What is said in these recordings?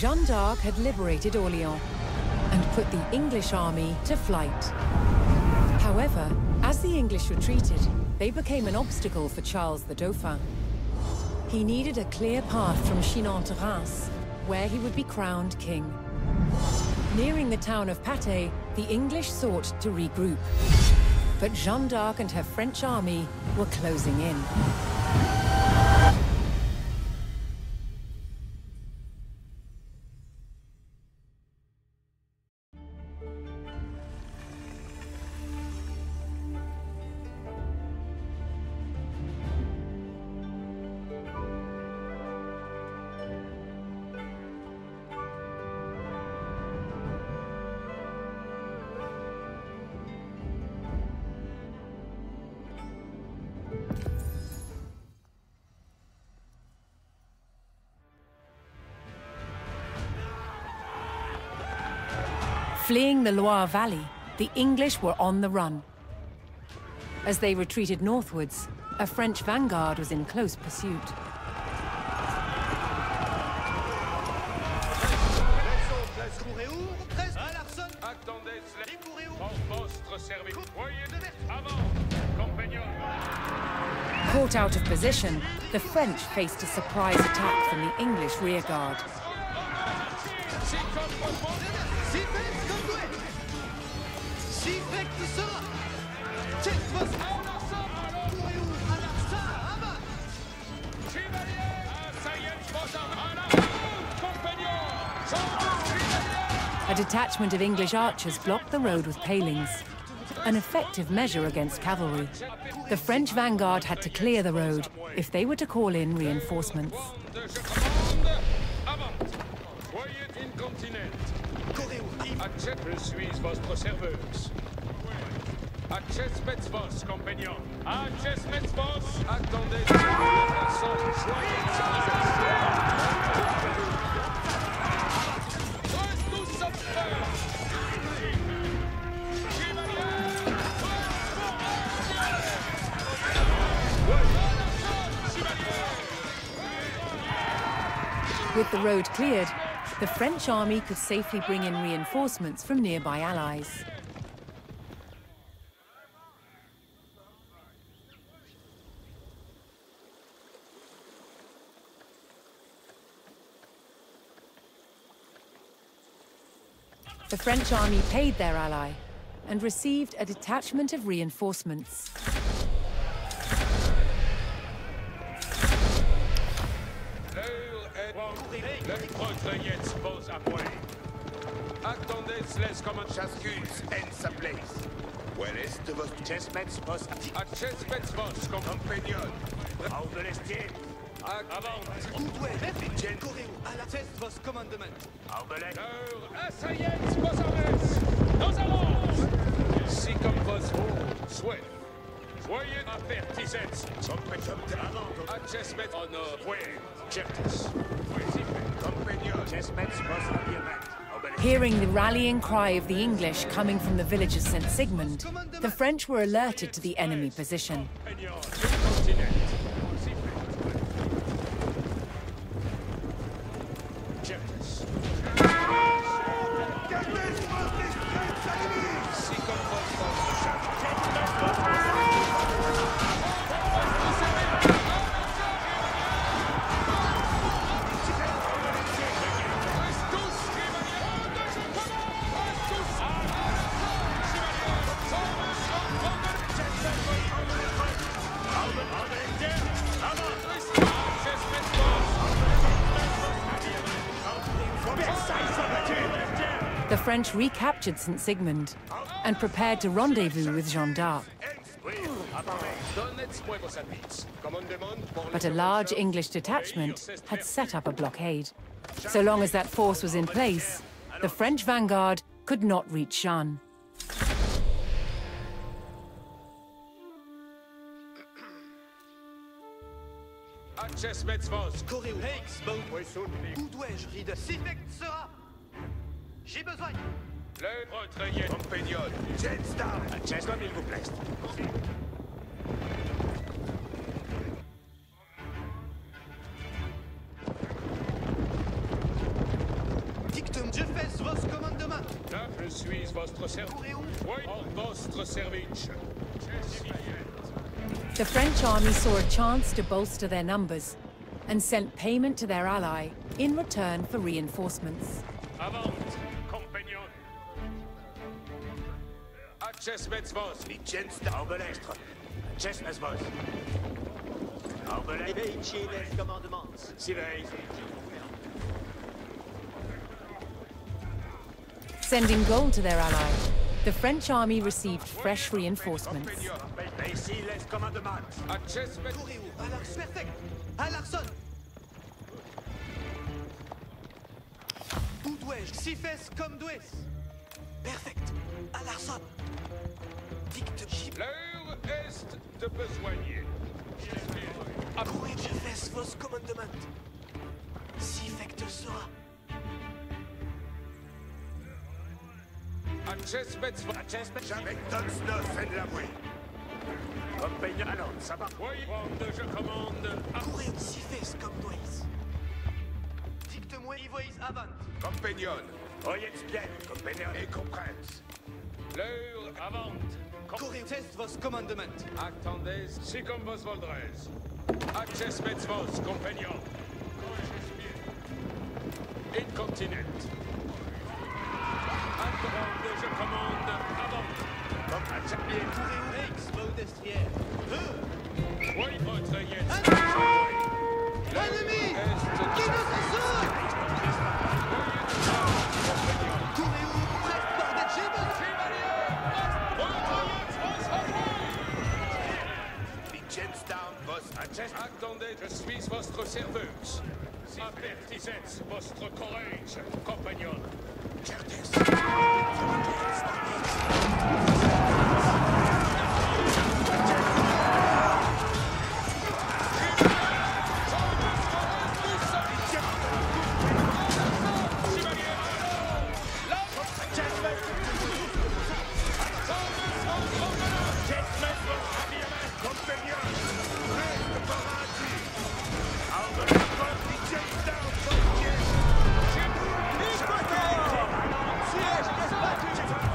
Jeanne d'Arc had liberated Orléans and put the English army to flight. However, as the English retreated, they became an obstacle for Charles the Dauphin. He needed a clear path from Chinon to Reims, where he would be crowned king. Nearing the town of Patay, the English sought to regroup. But Jeanne d'Arc and her French army were closing in. Fleeing the Loire Valley, the English were on the run. As they retreated northwards, a French vanguard was in close pursuit. Caught out of position, the French faced a surprise attack from the English rearguard. A detachment of English archers blocked the road with palings, an effective measure against cavalry. The French vanguard had to clear the road if they were to call in reinforcements. With the road cleared, the French army could safely bring in reinforcements from nearby allies. The French army paid their ally and received a detachment of reinforcements. Hearing the rallying cry of the English coming from the village of St. Sigmund, the French were alerted to the enemy position. The French recaptured St. Sigmund and prepared to rendezvous with Jeanne d'Arc. But a large English detachment had set up a blockade. So long as that force was in place, the French vanguard could not reach Jeanne. J'ai besoin. Le retrait Compagnol. Jetstar. Comme il vous plaise. The French army saw a chance to bolster their numbers and sent payment to their ally in return for reinforcements. Avant, compagnon. Acces vos, Licenz Aubelestre. Acces vos. Chiles commandements. Sivei. Sending gold to their ally, the French army received fresh reinforcements. Ici les commandements. Acces Perfect. Alarson. Où dois-je? Si fes comme doues. Perfect. Alarson. Dicte. L'heure est de besoigner. Courez, je fais vos commandements. Si fecte sera. Acces jamais Dunsner fait de la bruit. Compagnon, alors, ça va. Oui, je commande. Courez, si fes comme doues. Dicte-moi, Ivois avant. Compagnon. Oyez bien, compagnon, et comprens. L'heure avant. Courez, test vos commandements. Attendez, si comme vos voldrez. Acces vos, compagnon. Incontinent. Attendez, je commande avant. Comme un champion. Courez, Rex, Vaudestrière. Oui, votre yet. Ennemi! Qui nous assaut? Courez où? Reste par des cheveux! Attendez, je suis votre serveuse. Avertissez votre courage, compagnon.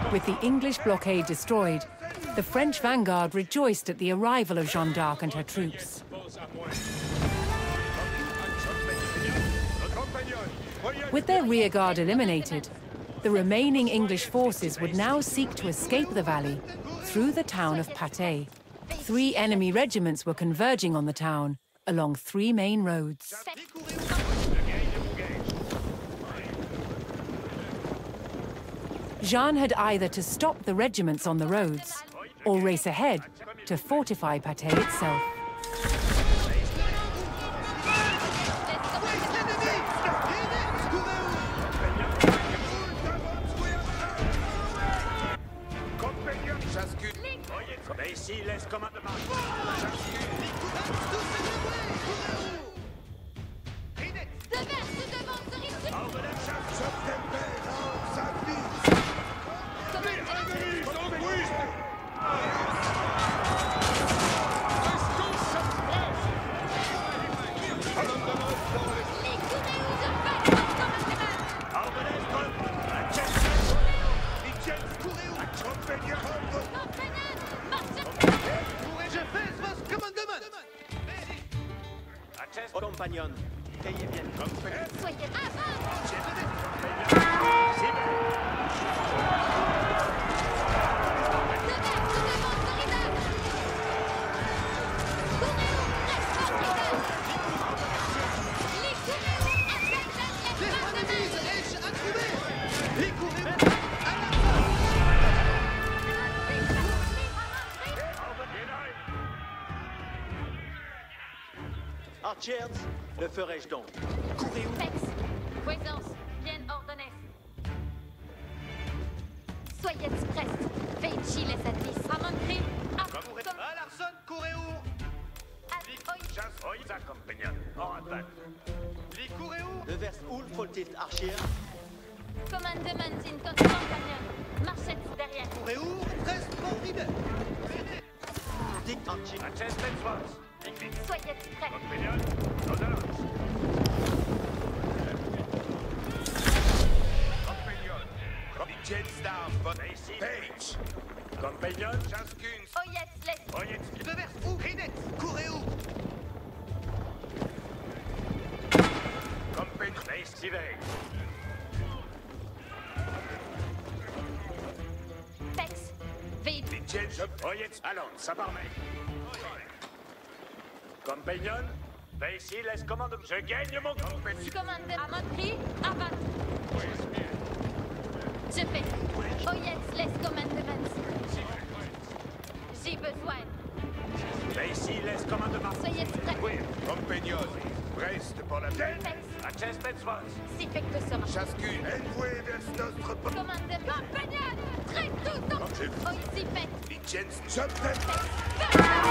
With the English blockade destroyed, the French vanguard rejoiced at the arrival of Jeanne d'Arc and her troops. With their rearguard eliminated, the remaining English forces would now seek to escape the valley through the town of Patay. 3 enemy regiments were converging on the town along 3 main roads. Jeanne had either to stop the regiments on the roads or race ahead to fortify Patay itself. Ici, laisse commandement. Compagnon, veillez bien. Soyez Archers, le ferai-je donc? Courez où? Fex, Voisance, bien ordonnez. Soyez express. Veici les advis. Amantri, Alarson, courez où? Le vers où faut-il archer? Commandement in compagnon. Marchez derrière. Courez où? Reste mon leader. Dick Archie. Soyez prêts. Page. Compagnon, chacune. Oyez, laisse. Oyez, De vers où? Rinette, courez où? compagnon, estivez. Pex. Vite. Vincenzo, oyez, allons, ça permet. Compagnon, va ici, laisse commande. Je gagne mon compagnon. Commande à mon prix, avant. Je fais. Oyez, laisse commandement. J'ai besoin. Va ici, laisse commandement. Soyez prêts. Oui, compagnon, reste pour la peine. Acest vos. Si fait que sera. Chacune, envoyez vers notre poste. Commandement. Compagnon. Très tout temps. Oyez, si fait. Vincenzo, je t'aime.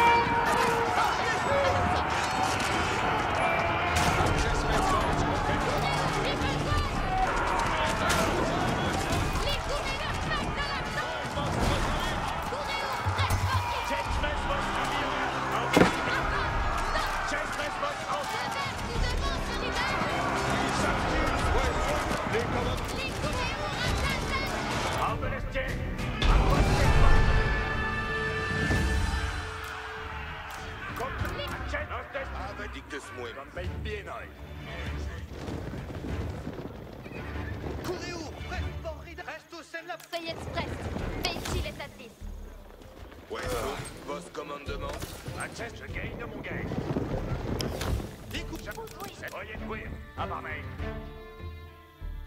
Courez où? Prête, bon, Rinette, reste au sein de la... Soyez prêts. Veichi les satis. Ouais, vos commandements. Acest, je gagne mon gain. Les coups, Oyez, oui, à ma main.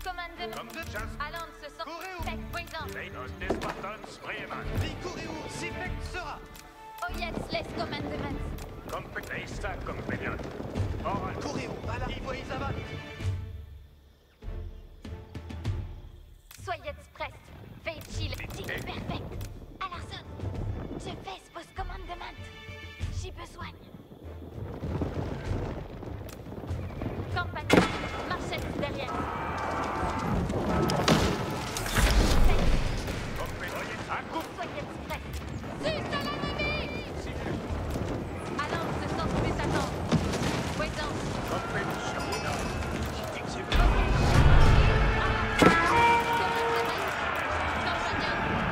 Commandement. Comme de chasse. Allons, ce sont. Courez où? Pex, présent. Leinos des Spartans, Sprieman. les courez où? Si fait que sera. Oyez, laisse commandement. Compagnon, ça, compagnon. Oral. Courez où? Voilà, y voyez avant. Soyez prêts. Veichi les satis. Perfect. Alarson. Je fais vos commandements. J'ai besoin. Compagnon. Marchez derrière. Compagnon, un coup. Soyez prêts. Sus à l'ennemi! Allons, ce sont tous les attentes. Présent.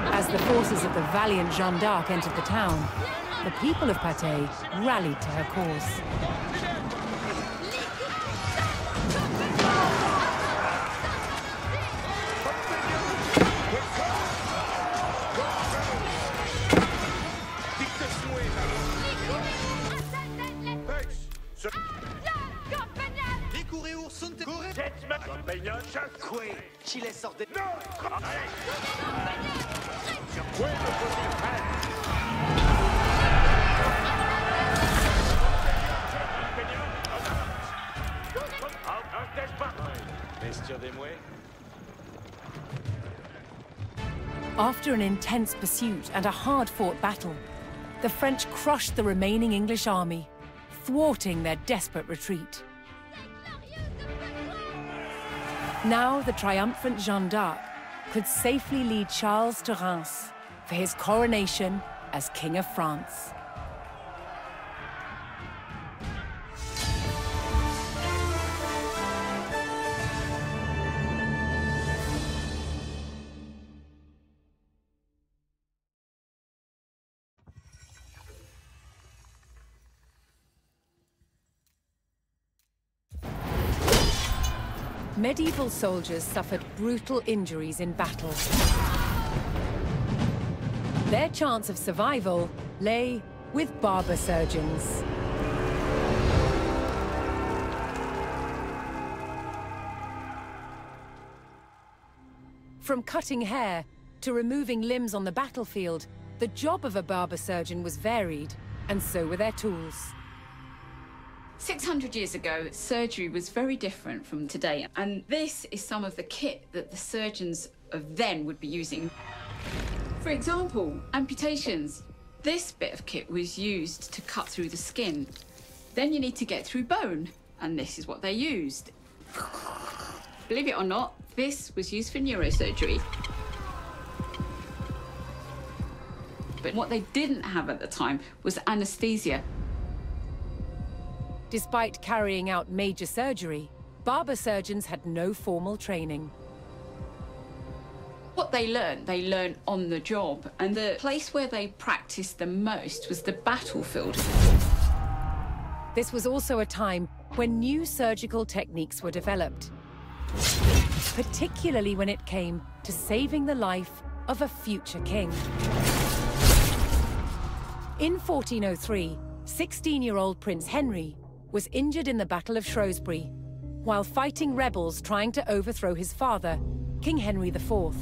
As the forces of the valiant Jeanne d'Arc entered the town, the people of Patay rallied to her cause. Les courez où? Sont courez. Compagnon, chasse. Coué, qui les sort des... Non! Allez! Sur quoi le fusil prêt? After an intense pursuit and a hard-fought battle, the French crushed the remaining English army, thwarting their desperate retreat. Now the triumphant Jeanne d'Arc could safely lead Charles to Reims for his coronation as King of France. Medieval soldiers suffered brutal injuries in battle. Their chance of survival lay with barber surgeons. From cutting hair to removing limbs on the battlefield, the job of a barber surgeon was varied, and so were their tools. 600 years ago, surgery was very different from today, and this is some of the kit that the surgeons of then would be using. For example, amputations. This bit of kit was used to cut through the skin. Then you need to get through bone, and this is what they used. Believe it or not, this was used for neurosurgery. But what they didn't have at the time was anesthesia. Despite carrying out major surgery, barber surgeons had no formal training. What what they learned on the job. And the place where they practiced the most was the battlefield. This was also a time when new surgical techniques were developed, particularly when it came to saving the life of a future king. In 1403, 16-year-old Prince Henry was injured in the Battle of Shrewsbury while fighting rebels trying to overthrow his father, King Henry IV.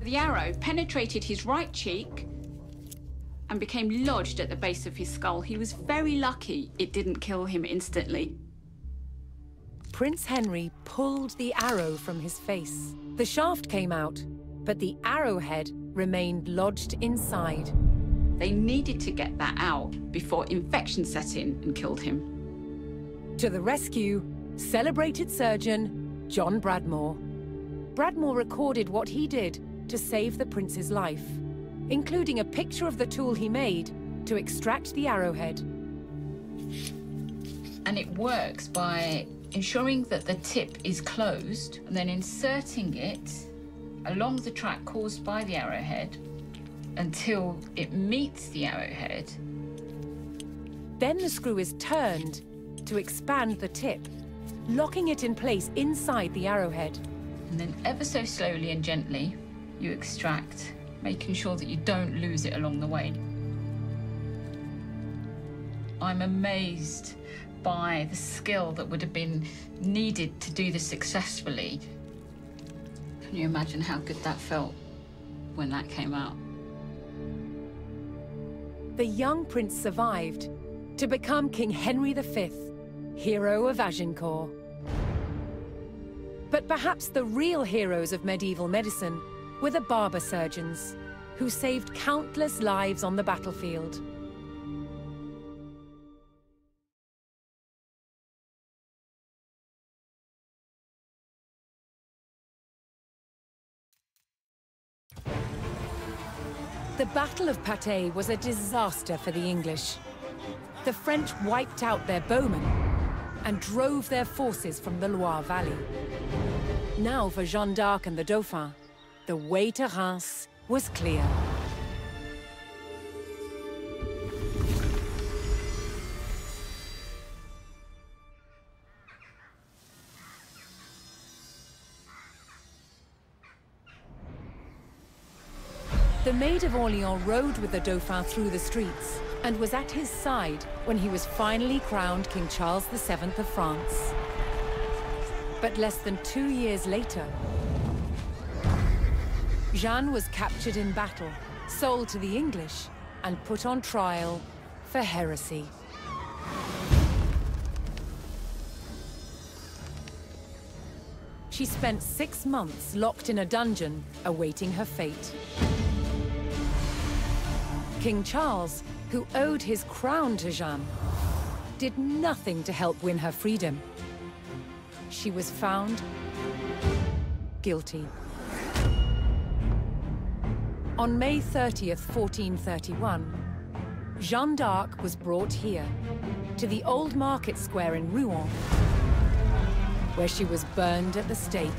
The arrow penetrated his right cheek and became lodged at the base of his skull. He was very lucky it didn't kill him instantly. Prince Henry pulled the arrow from his face. The shaft came out, but the arrowhead remained lodged inside. They needed to get that out before infection set in and killed him. To the rescue, celebrated surgeon John Bradmore. Bradmore recorded what he did to save the prince's life, including a picture of the tool he made to extract the arrowhead. And it works by ensuring that the tip is closed and then inserting it along the track caused by the arrowhead until it meets the arrowhead. Then the screw is turned to expand the tip, locking it in place inside the arrowhead. And then ever so slowly and gently, you extract, making sure that you don't lose it along the way. I'm amazed by the skill that would have been needed to do this successfully. Can you imagine how good that felt when that came out? The young prince survived to become King Henry V, hero of Agincourt. But perhaps the real heroes of medieval medicine were the barber surgeons, who saved countless lives on the battlefield. The Battle of Patay was a disaster for the English. The French wiped out their bowmen and drove their forces from the Loire Valley. Now for Jeanne d'Arc and the Dauphin, the way to Reims was clear. The Maid of Orleans rode with the Dauphin through the streets and was at his side when he was finally crowned King Charles VII of France. But less than 2 years later, Jeanne was captured in battle, sold to the English, and put on trial for heresy. She spent 6 months locked in a dungeon, awaiting her fate. King Charles, who owed his crown to Jeanne, did nothing to help win her freedom. She was found guilty. On May 30th, 1431, Jeanne d'Arc was brought here, to the old market square in Rouen, where she was burned at the stake.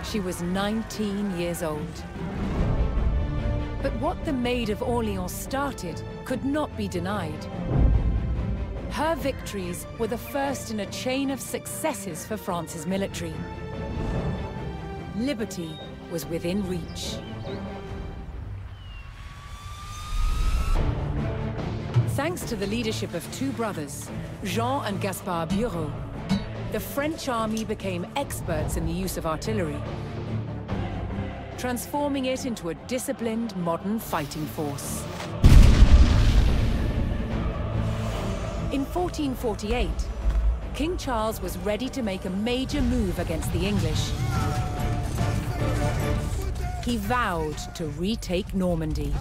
She was 19 years old. But what the Maid of Orleans started could not be denied. Her victories were the first in a chain of successes for France's military. Liberty was within reach. Thanks to the leadership of two brothers, Jean and Gaspard Bureau, the French army became experts in the use of artillery, transforming it into a disciplined, modern fighting force. In 1448, King Charles was ready to make a major move against the English. He vowed to retake Normandy.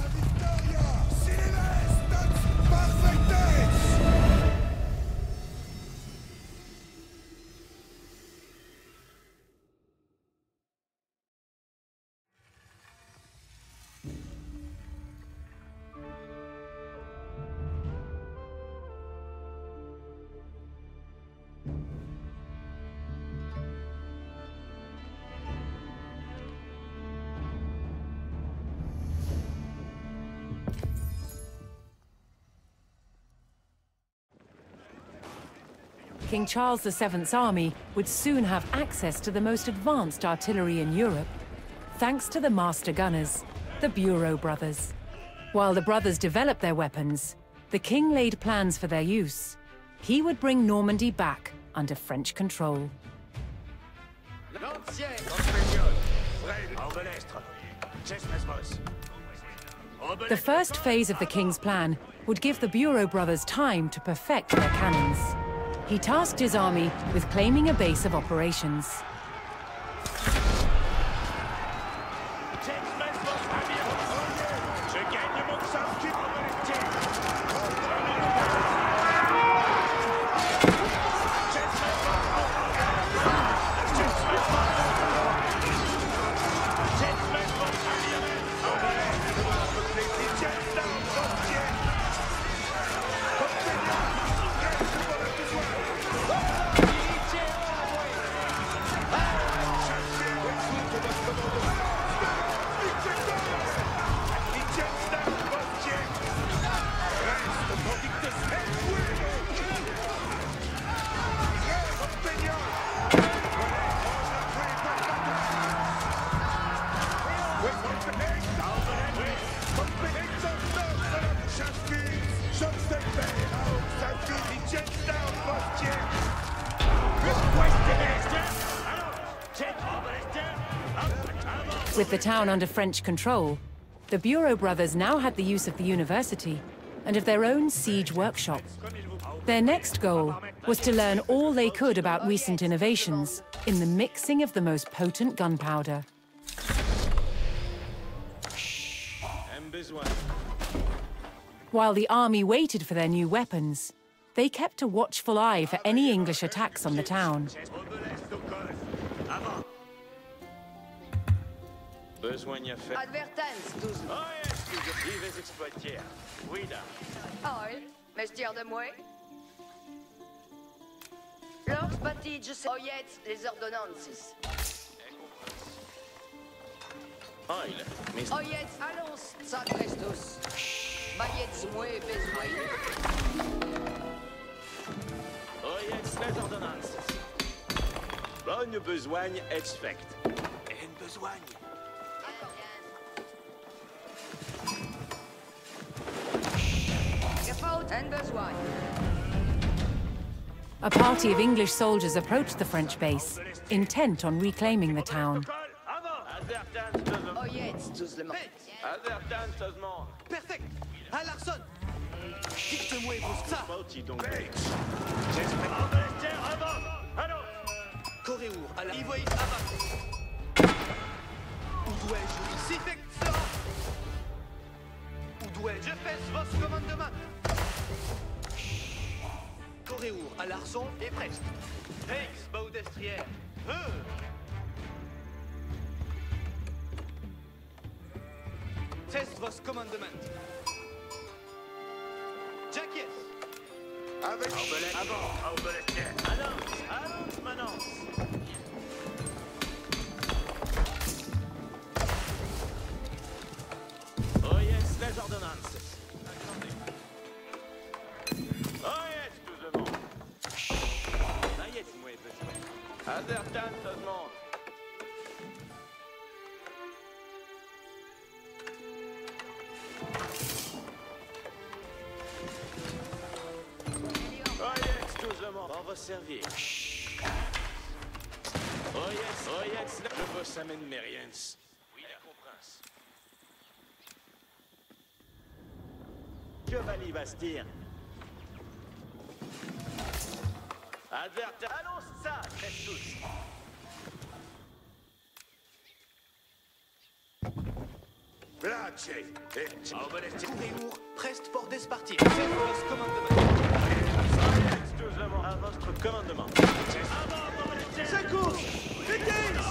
King Charles VII's army would soon have access to the most advanced artillery in Europe, thanks to the master gunners, the Bureau brothers. While the brothers developed their weapons, the king laid plans for their use. He would bring Normandy back under French control. The first phase of the king's plan would give the Bureau brothers time to perfect their cannons. He tasked his army with claiming a base of operations. With the town under French control, the Bureau brothers now had the use of the university and of their own siege workshop. Their next goal was to learn all they could about recent innovations in the mixing of the most potent gunpowder. While the army waited for their new weapons, they kept a watchful eye for any English attacks on the town. Advertence, 12. Vives exploitières. Cuida. Oil, mestière de moi. Lors batiges, oyets, les ordonnances. Oil. Oyets, annonce, sacres tous. Baguettes, moi, besoin. Oyez les ordonnances. Bonne besogne expect. En besogne. And besoin. A party of English soldiers approached the French base, intent on reclaiming the town. Oyets, tous le monde. Perfect. À Larson. Dicte-moi vos ça. Coréour, à la Ivoïs avant. Où dois-je ici? Perfect sera. Où dois-je? Je fais votre commandement. Coréour, à l'arçon et preste. Hex, baudestrière. Test vos commandement. Jack, yes. Avec avant, annonce, manance. Oh yes, les ordonnances. Oh yes, tout le monde. Ça y est, moi, besoin. Advertance, tout le monde. On va servir. Oh yes, le boss amène mes riens. Oui, la comprince. Que Vali va se dire? Adverte, annonce ça, laisse tous. Place. Coréour, preste pour despartir. C'est vos commandement. À votre commandement. Secours! Vitesse!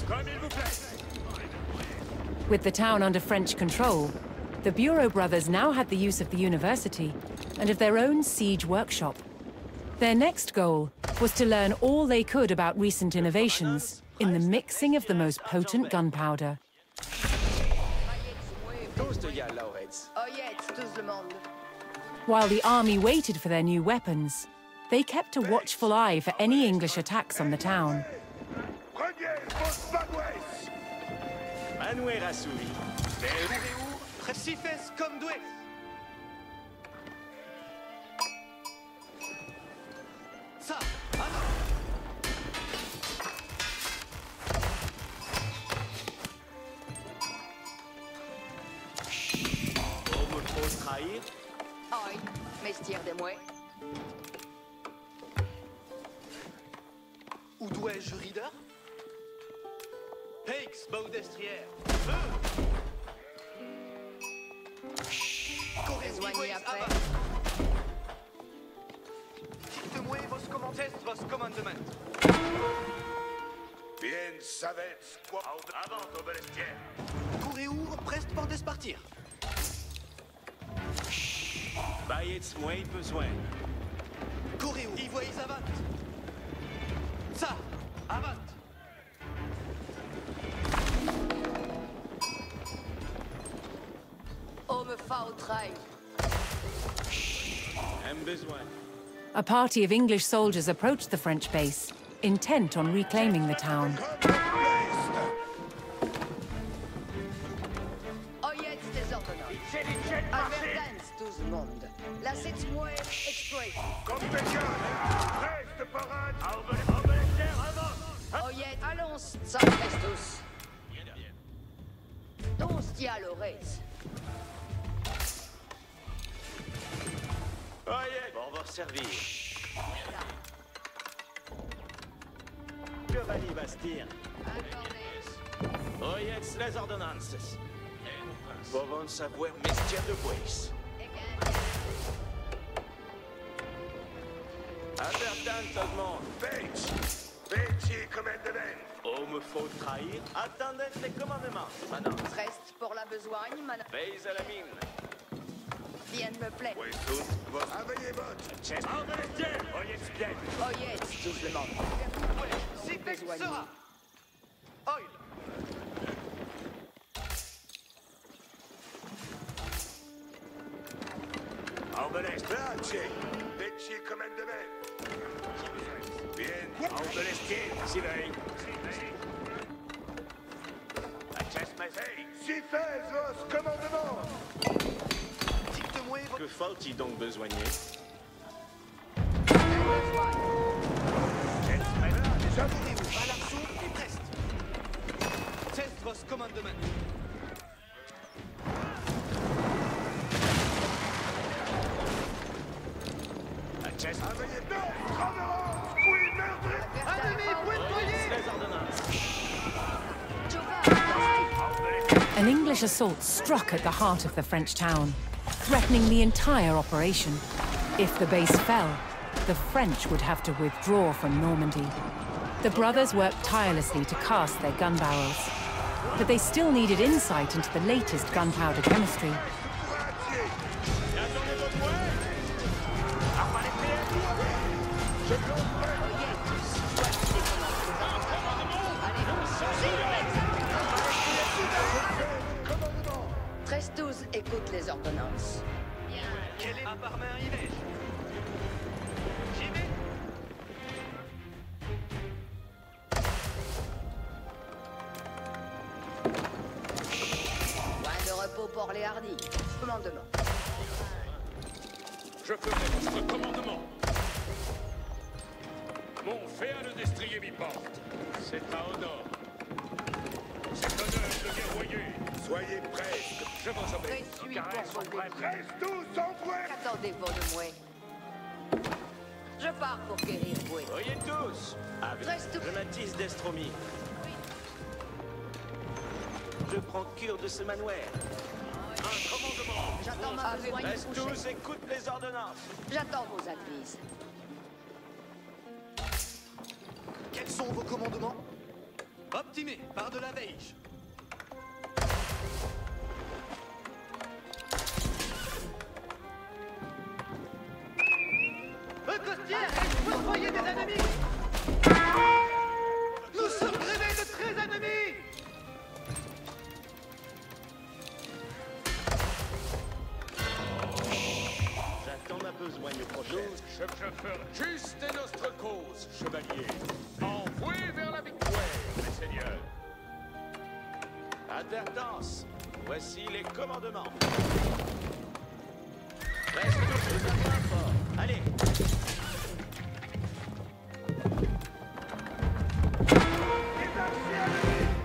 Comme il vous plaît. With the town under French control, the Bureau brothers now had the use of the university and of their own siege workshop. Their next goal was to learn all they could about recent innovations in the mixing of the most potent gunpowder. While the army waited for their new weapons, they kept a watchful eye for any English attacks on the town. Aïe, mestir de moi. Où dois-je, Reader? Hakes, Baudestrière. Rejoignez après. Dites-moi vos commentaires, vos commandements. Bien, savez quoi? Avant au Baudestrière. Courez-où, preste pour despartir. Bayets moins besoin. Courez-où, y voyez avant. Ça, avant. On me fa au train. Un besoin. A party of English soldiers approached the French base, intent on reclaiming the town. Oyez des ordonnances. Advertance, tout le monde. La 7 mois exploit. Oyez, allons, ça reste tous. Tous dialores. Oyez, pour vous servir. Chevalier Bastien. Attendez. Oyez les ordonnances. Pouvons savoir mestier de voice. Advertance tout le monde. Page, commandement. On me faut trahir. Attendez les commandements, madame. Reste pour la besogne, madame. Veille à la mine. Bien me plaît. Oui, tout. Envoyez votre chest. Oyez bien. Oyez, tout le monde. Si fait sera. Oil. Envelez. Page, commandement. Bien, envelez. Surveille. Si fait vos commandements. Dites-moi vos... Que faut-il donc besoigner? Courez-où, à l'arceau et preste. Test vos commandements. Envoyez deux. Tremblement. Oui, merde. Les ordonnances. An English assault struck at the heart of the French town, threatening the entire operation. If the base fell, the French would have to withdraw from Normandy. The brothers worked tirelessly to cast their gun barrels, but they still needed insight into the latest gunpowder chemistry. Trestus écoute les ordonnances. Quel est à part main arrivé? J'y vais. Point de repos pour les hardis. Commandement. Je ferai votre commandement. Mon féal destrier m'y porte. C'est à honneur. C'est honneur de guerroyer. Soyez prêts. Je vous obéis. Suis pour vos défis. Reste tous en prêt. Qu'attendez-vous de moi? Je pars pour guérir vous. Oyez tous. Reste tout. Je m'attise d'estromie. Je prends cure de ce manoir. Un commandement. J'attends ma besoin de Reste coucher. tous, écoute les ordonnances. J'attends vos advises. Quels sont ont vos commandements? Optimé, par de la beige. Feu costière, foudroyer des ennemis! Nous sommes grévés de 13 ennemis! J'attends ma besogne prochaine. Chef-chauffeur, juste est notre cause, chevalier. Envoué vers la victoire, mes seigneurs. Advertance. Voici les commandements. Reste tous à bien fort. Allez.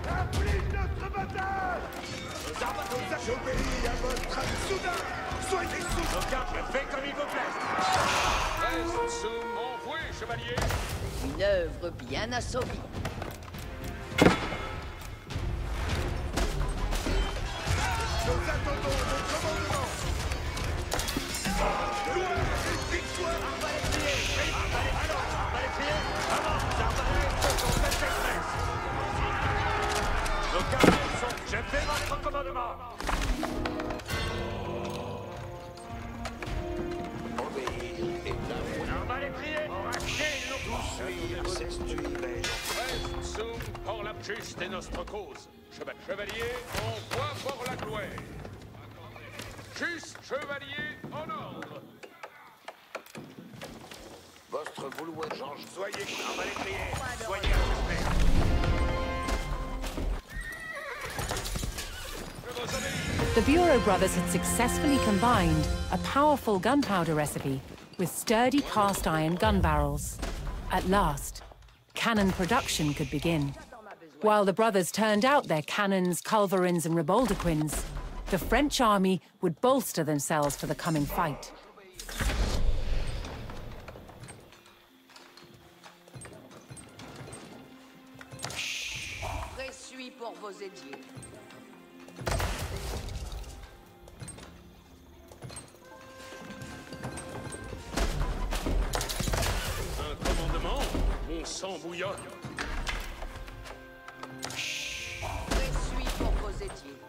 Afflige notre bataille! J'obéis à votre avis soudain! Soyez sous! Aucun, je fais comme il vous plaise! Reste sous mon fouet, chevalier! Une œuvre bien assommée. Nous attendons vos commandements! Gloire et victoire! Aucun son, je fais votre commandement! Obéir est la On va les prier! Reste sous pour la juste et notre cause. Chevalier, on voit pour la gloire. Juste chevalier en ordre. Votre vouloir change. Soyez, on va les prier. Soyez respect. The Bureau brothers had successfully combined a powerful gunpowder recipe with sturdy cast iron gun barrels. At last, cannon production could begin. While the brothers turned out their cannons, culverins, and riboldequins, the French army would bolster themselves for the coming fight. Pressuis pour vos édiers. Un commandement, mon sang bouillonne. Pressuis pour vos édiers.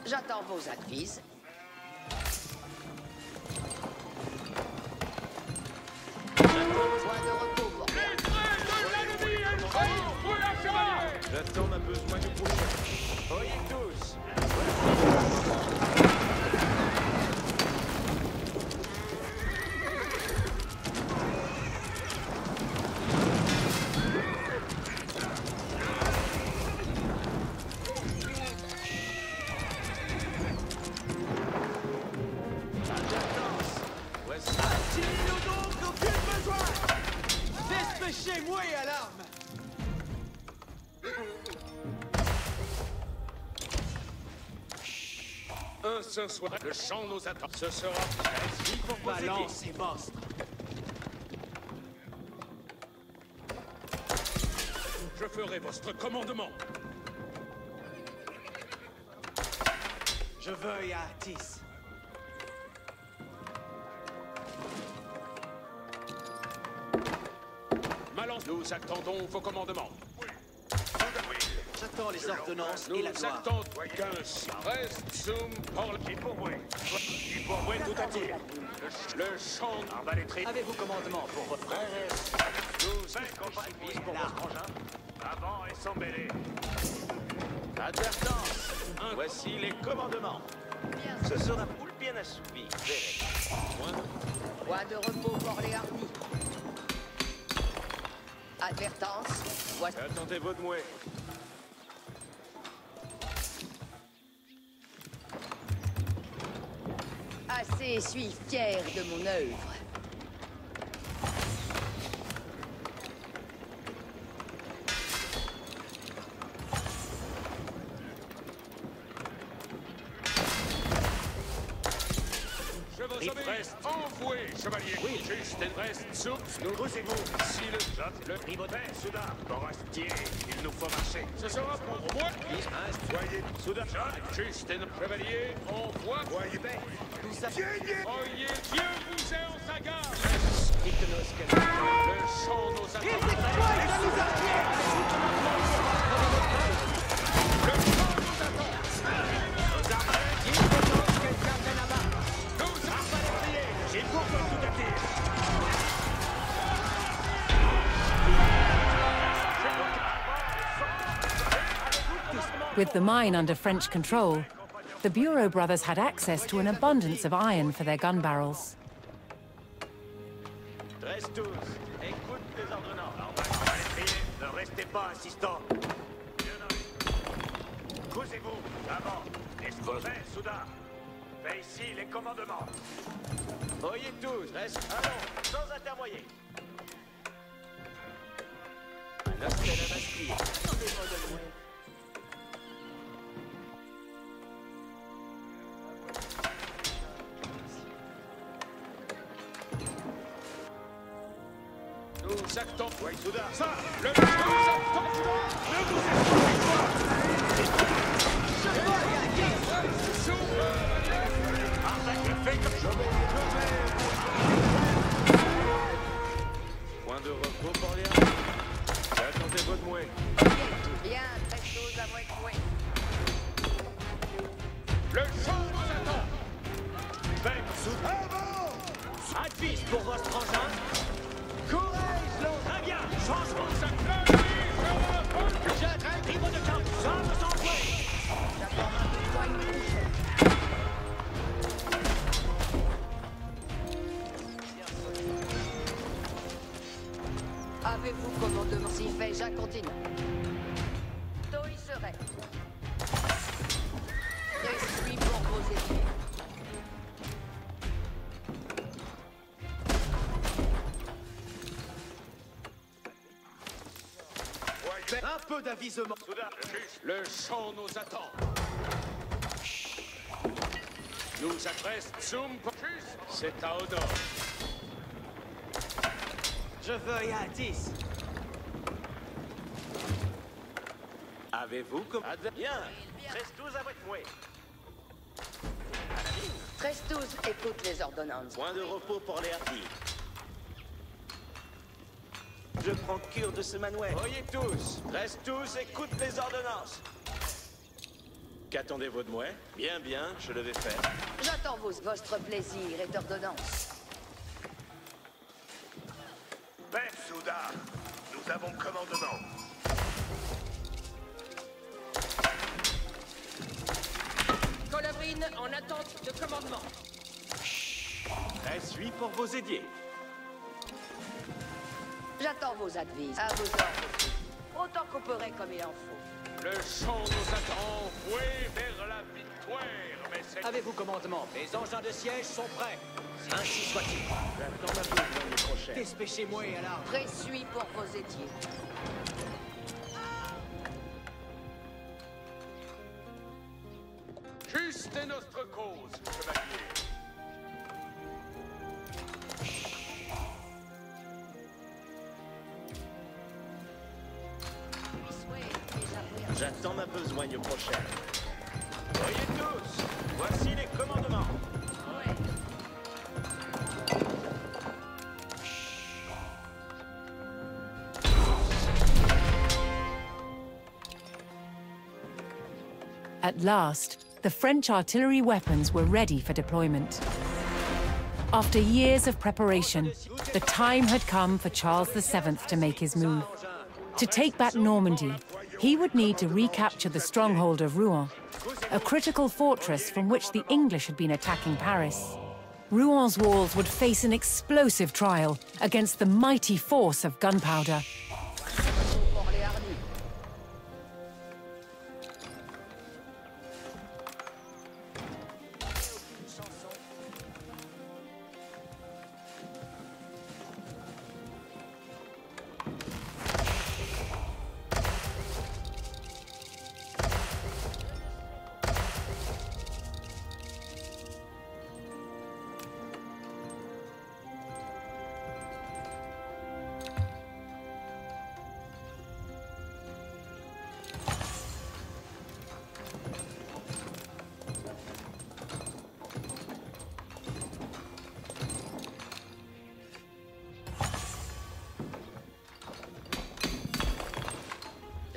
J'attends vos advises. Point de repos pour J'attends ma besogne prochaine. Voyez tous. Dépêchez-moi à l'arme! Ce soir, le chant nous attend. Ce sera presque pour vos Balance et monstre. Je ferai votre commandement. Je veuille à Atis. Malance, nous attendons vos commandements. J'attends les ordonnances et Nous la gloire. attendons qu'un reste sum pour le pourvoué tout à dire. Le chant en va les traiter. Avez-vous commandement pour votre frère? Nous compagnie pour votre engin. Avant et sans mêler. Advertance. Voici les commandements. Ce sera poule bien assouvi. Point de repos pour les harnis. Advertance. Voici. Attendez votre mouet. Assez, suis fier de mon œuvre. Reste envoué, chevalier. Oui, juste et reste souple. Nous poussez-vous. Si le ribotet, soudain, forestier, il nous faut marcher. Ce sera pour moi. Soyez soudain. Juste et chevalier, envoie. Voyez bien. Nous avons... Oyez, Dieu vous est en sa garde. Le chant nous attend. Étoile de nous arrière! With the mine under French control, the Bureau brothers had access to an abundance of iron for their gun barrels. Reste tous. Écoute les ordonnances. On va les trier. Ne restez pas assistants. Couchez-vous. Avant. Fais, soudain. Fais ici les commandements. Voyez tous. Reste. Allons, sans intermoyer. Là, c'est la bascule. Attendez-moi de loin. Nous actons. Oui, soudain. Ça, le nous actons. Ne vous excusez pas. Avec le fait que Point de repos pour les attendez votre mouet. Bien, 13-12 à moins de point. le champ nous attend. Faites soudain. Advis pour votre frangin. Courage, l'autre. Très bien. Changement. J'attrape tribo de camp. Chambre sans point. J'apporte un peu de poigne bouche. Avez-vous commandement? S'il fait, Jacques continue. Tôt il serait. Je suis pour vos études. Un peu d'avisement. Soudain, le champ nous attend. Nous adresse Zoom. C'est à Odor. Je veuille à 10. Avez-vous comme... Bien. 13-12 à votre mouet. 13-12, écoute les ordonnances. Point de repos pour les hardis. Je prends cure de ce manouet. Voyez tous. Reste tous, écoute les ordonnances. Qu'attendez-vous de moi? Bien, bien, je le vais faire. J'attends votre plaisir et d'ordonnance. Ben, soudain, nous avons commandement. Colabrine en attente de commandement. Suis pour vos édiers. J'attends vos advises. À vos ordres. Autant qu'opérer comme il en faut. Le champ nous attend. Voué vers la victoire. Mais c'est... Avez-vous commandement? Les engins de siège sont prêts. Ainsi soit-il. J'attends ma pause l'année prochaine. Dépêchez-moi et alors. Présuis pour vos étiers. Juste est notre cause, chevalier. J'attends ma besogne prochaine. Voyez tous, voici les commandements. At last, the French artillery weapons were ready for deployment. After years of preparation, the time had come for Charles VII to make his move. To take back Normandy, he would need to recapture the stronghold of Rouen, a critical fortress from which the English had been attacking Paris. Rouen walls would face an explosive trial against the mighty force of gunpowder.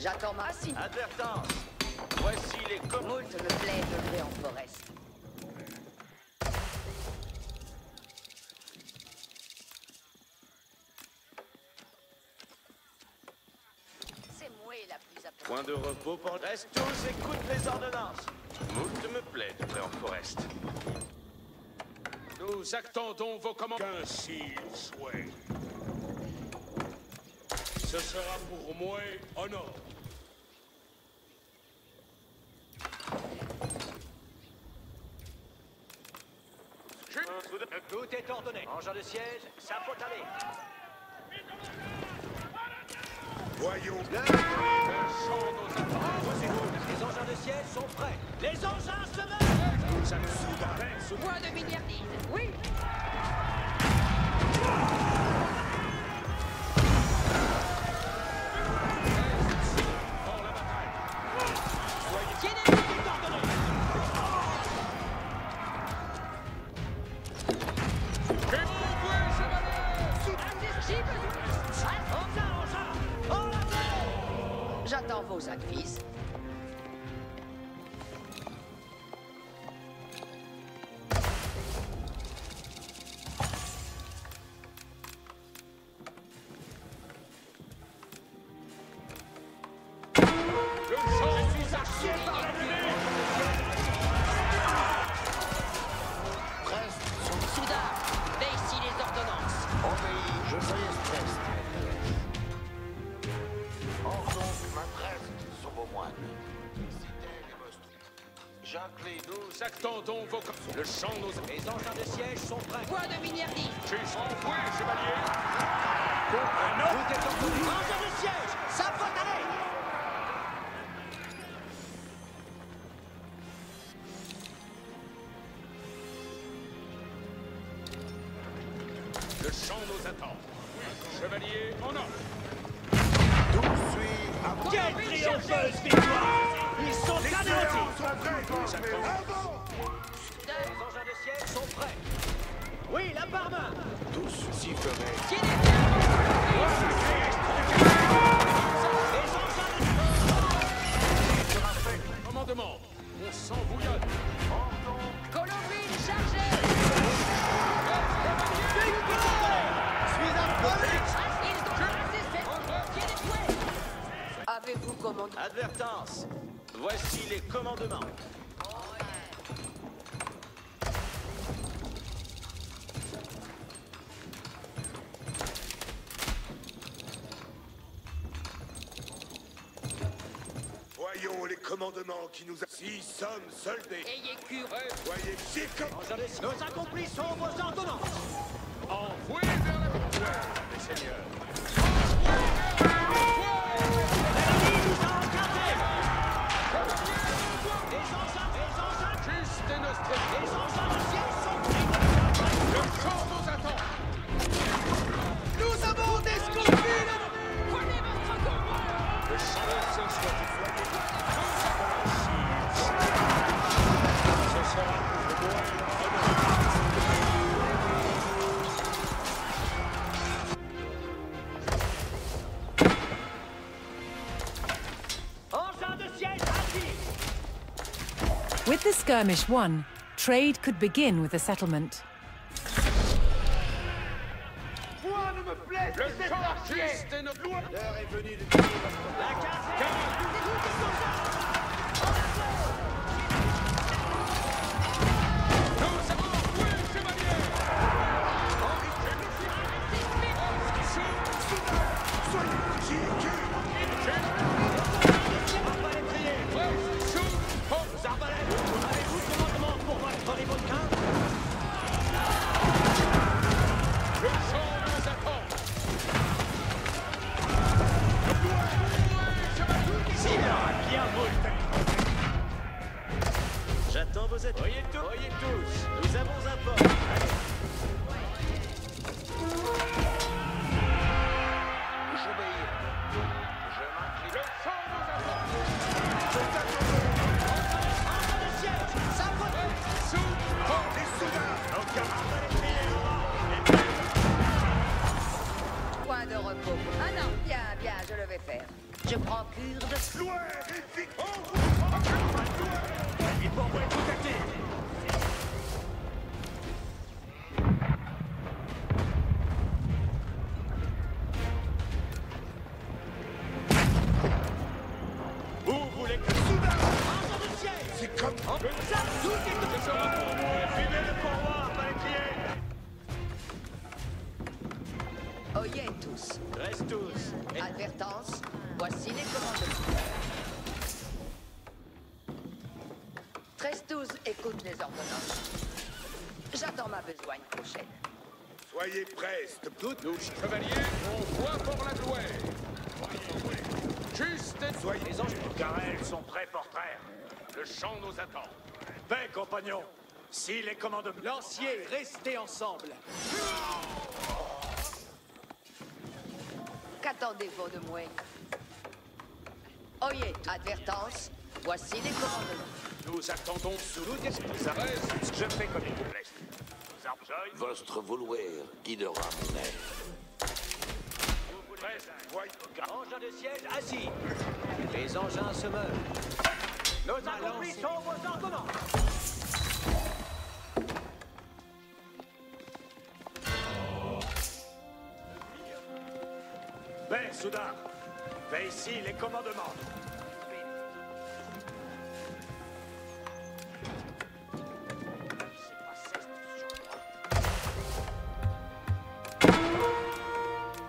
J'attends ma cible. Advertance. Voici les commandements. Moult me plaît d'œuvrer en forest. C'est moi la plus appropriée. Point de repos pour... Reste tous, écoute les ordonnances. Moult me plaît de en Forest. Nous attendons vos commandes. Qu'ainsi soit. Ce sera pour moi honneur. Tout est ordonné. Engin de siège, ça faut aller. Voyons. Les engins de siège sont prêts. Les engins se mettent. Point de milliardise. Oui. Tienez, tout est ordonné. J'attends vos advices. Soudain, ici les ordonnances. Je suis stress. Or donc, m'adresse sur vos moines. Jacques Nous attendons vos commandes. Le champ nos... Les engins de siège sont prêts. Point de milliardise. Juste envoyé, chevalier. Tout est ordonné. Engins de siège, ça faut aller. Le champ nous attend. Chevalier en ordre. Tout suit à vous. Quelle triompheuse victoire. Ils sont anéantis. Les engins de siège sont prêts. Oui, la barmain. Tous s'y feraient. Tienez bien. Les engins de... Commandement. On s'embouillonne. Colombine chargée. Avez-vous commandé? Advertance. Voici les commandements. Voyons les commandements qui nous... Si sommes soldés. Ayez cure. Voyez si comme... Nos accomplissons vos ordonnances. Envoyez vers la victoire, les seigneurs. L'ennemi nous a encadrés. Les engins Juste et nos de siège sont prêts. Le champ nous attend. Nous avons des scopies. Prenez votre combat. Le champ soit déployé. Ce sera pour moi Engins de siège actifs. With the skirmish won, trade could begin with the settlement. Le champ juste et nos... L'heure est venue de La caserne. Nous avons envoyé le chevalier. Arbalète, avez-vous le commandement pour votre ribotkin? Le champ nous attend. S'il aura bien volé. J'attends vos aides. Voyez tous. Nous avons un port. J'obéis. Je m'incline. Le champ nous attend. Engins de siège, ça faut... Point de repos. Ah non, bien, bien, je le vais faire. Je prends cure de... Il faut envoyer tout actif. comme... Ça, tout est... Ce sera pour moi. Suivez le pourvoir, arbalétrier. Oyez tous. Reste tous. Advertence, voici les commandements. 13-12, écoute les ordonnances. J'attends ma besogne prochaine. Soyez prêts, Toutes nos chevaliers, on voit pour la gloire. Juste et soyez... Les anges carrels sont prêts pour traire. le champ nous attend. Paix, compagnons. Si les commandements... Lanciers, restez ensemble. Qu'attendez-vous de moi? Oyez, advertance, voici les commandements. Nous attendons sous Tout est... Je fais comme il vous plaît. Votre vouloir guidera mon air. Engins de siège assis. Les engins se meuvent. Nos accomplis sont vos ordonnances. Ben, soudain, fais ici les commandements.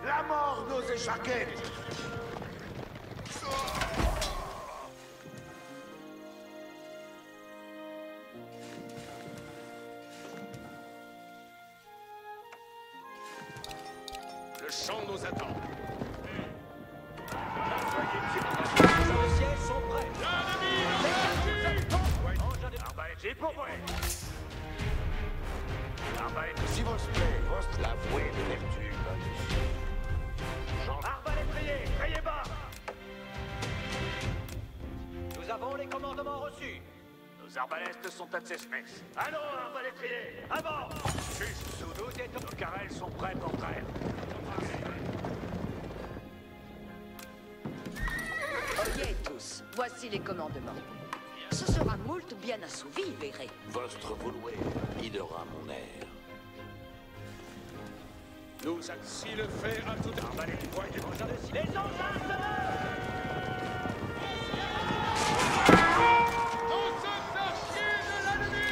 La mort nos échaquettes. le champ nous attend. Engins de siège sont prêts. Arbalétrier pour moi. S'il vous plaît, votre la voix de vertu. Arbalétrier, criez bas. Nous avons les commandements reçus. Nos arbalètes sont à Tsesmès. Allons, arbalétrier, avant. Juste sous nous, nos carrels sont prêts pour traire. Oyez tous, voici les commandements. Ce sera moult bien assouvi, verrez. Votre vouloir guidera mon air. Nous si le fait à tout arbalète. Les engins se lèvent. Tous ces archers de l'ennemi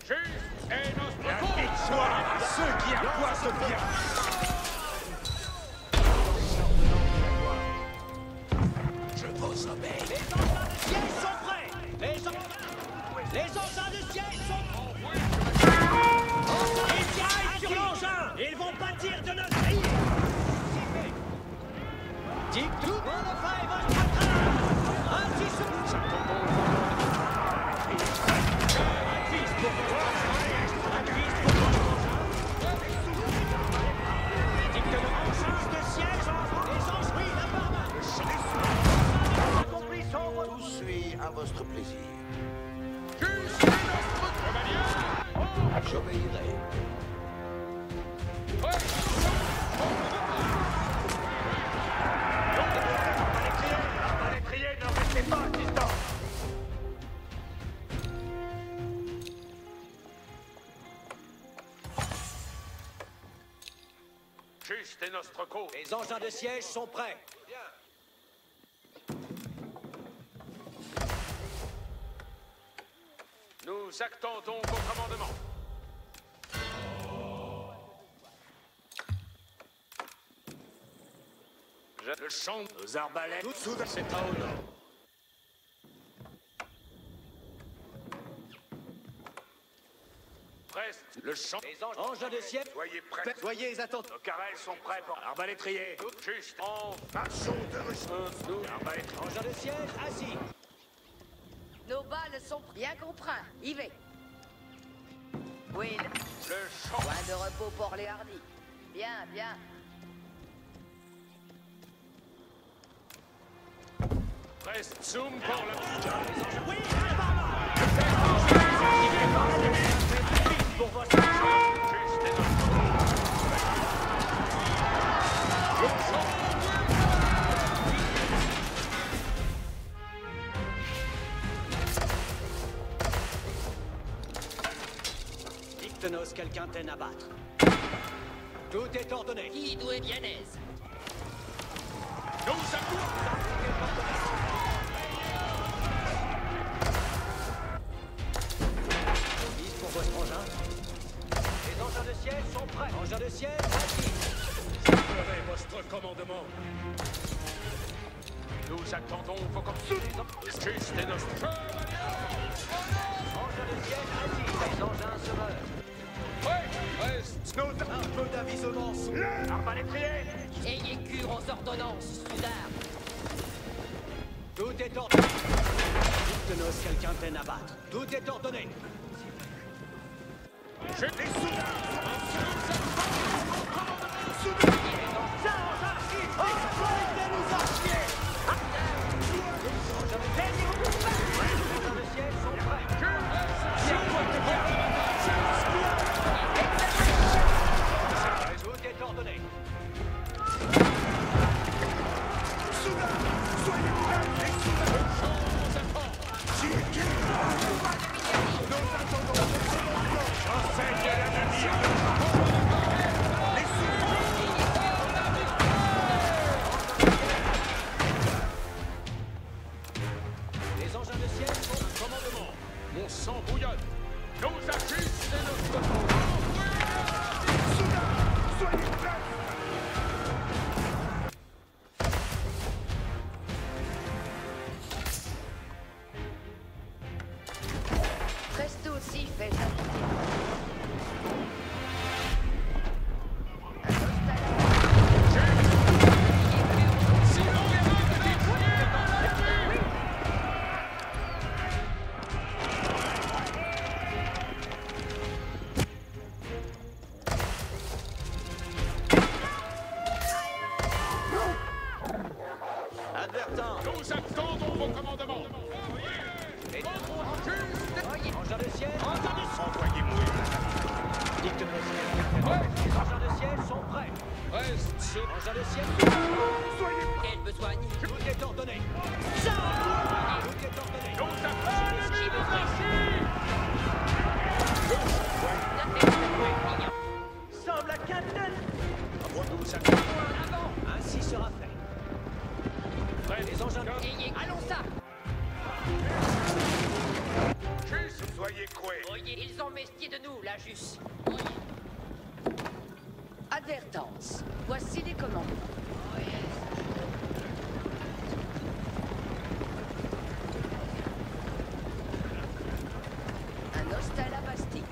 Juste et notre La victoire à ceux qui appointent bien. Je vous obéis. Les engins de siège sont prêts. Les engins de siège sont prêts. Ils tirent sur l'engin. Ils vont bâtir de notre pays. Dites tout. On le fait votre attaque. Ainsi se bouge. Tout suit à votre plaisir. Juste et notre chevalier. J'obéirai. Arbalétrier, ne restez pas à distance. Juste et notre co. Les engins de siège sont prêts. Nous actons donc au commandement. Le champ Nos arbalètes. Tout soudain. c'est à au nord. Reste le champ. Les engins de siège. Soyez prêts. Soyez attentifs. Nos carrels sont prêts pour arbalétrier. Juste en Marchons de nous. Arbalétrier. Engins de siège assis. Nos balles sont bien comprises. Y va. Will, le champ. point de repos pour les hardis. Bien, bien. Reste zoom pour la Oui, pour votre... Juste et notre Dictenos, quelqu'un t'aime à battre. Tout est ordonné. Qui doit bien aise? Nous avons... Mise pour votre engin. Les engins de siège sont prêts. Engins de siège, actifs. Je ferai votre commandement. Nous attendons vos commandes. Juste et nostre. Engins de siège, actifs. Les engins se meurent. Ouais, reste. Un peu d'avisement sous... Arbalétrier. Ayez cure aux ordonnances, soudard. Tout est ordonné. Dictenos, quelqu'un peine à battre. Tout est ordonné. Je les Tout est ordonné. Les engins de siège sont au commandement. Mon sang bouillonne. Nos ajustes et notre tour. Soyez prêts. Presto aussi fait un Advertant. Nous attendons vos commandements. Les Juste. engins de siège. Envoyez-moi. Dictenos. Les engins de siège sont prêts. Reste sur... Engins de siège. Soyez Quelle besogne? Tout est ordonné. Tout est ordonné. Nous appelons. Semble à Captain. Nous attendons. Ainsi sera fait. Prêts. Les engins de... Ayez... Allons ça! Juste. Soyez coués. Voyez, ils ont mestier de nous, la juste. advertance. Voici les commandes. Un hostel à Bastille.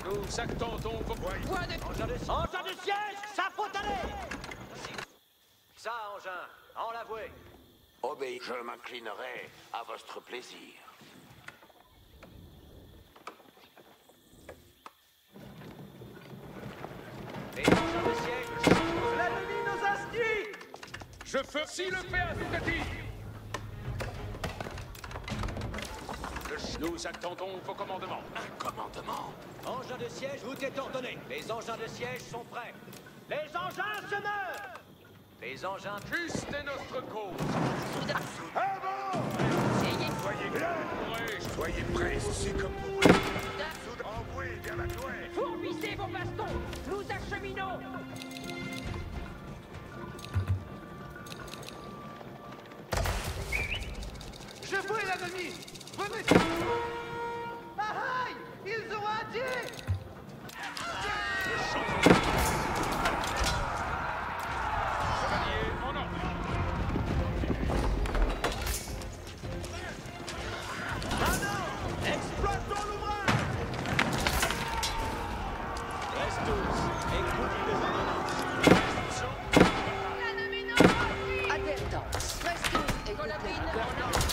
Nous attendons vos voix. Engin de siège, ça faut aller. Ça, engin, en l'avouer. Obéis, je m'inclinerai à votre plaisir. Les engins de siège, l'ennemi nous instruit. Je fais si le fait indicatif. Nous attendons vos commandements. Un commandement. Engin de siège, tout est ordonné. Les engins de siège sont prêts. Les engins se meurent. Les engins... Juste est notre cause. Soyez prêts. Soyez prêts, aussi comme vous voulez. Envoyez vers la douane. Fournissez vos bastons. Nous acheminons. Je vois l'ennemi. Venez. Ah aïe, ils ont un dieu. Chevalier en ordre. Ah non! Exploitons l'ouvrage! Reste tous. Écoute les ordonnances. Advertance. Presto et Colabine, Goupil. en ordre.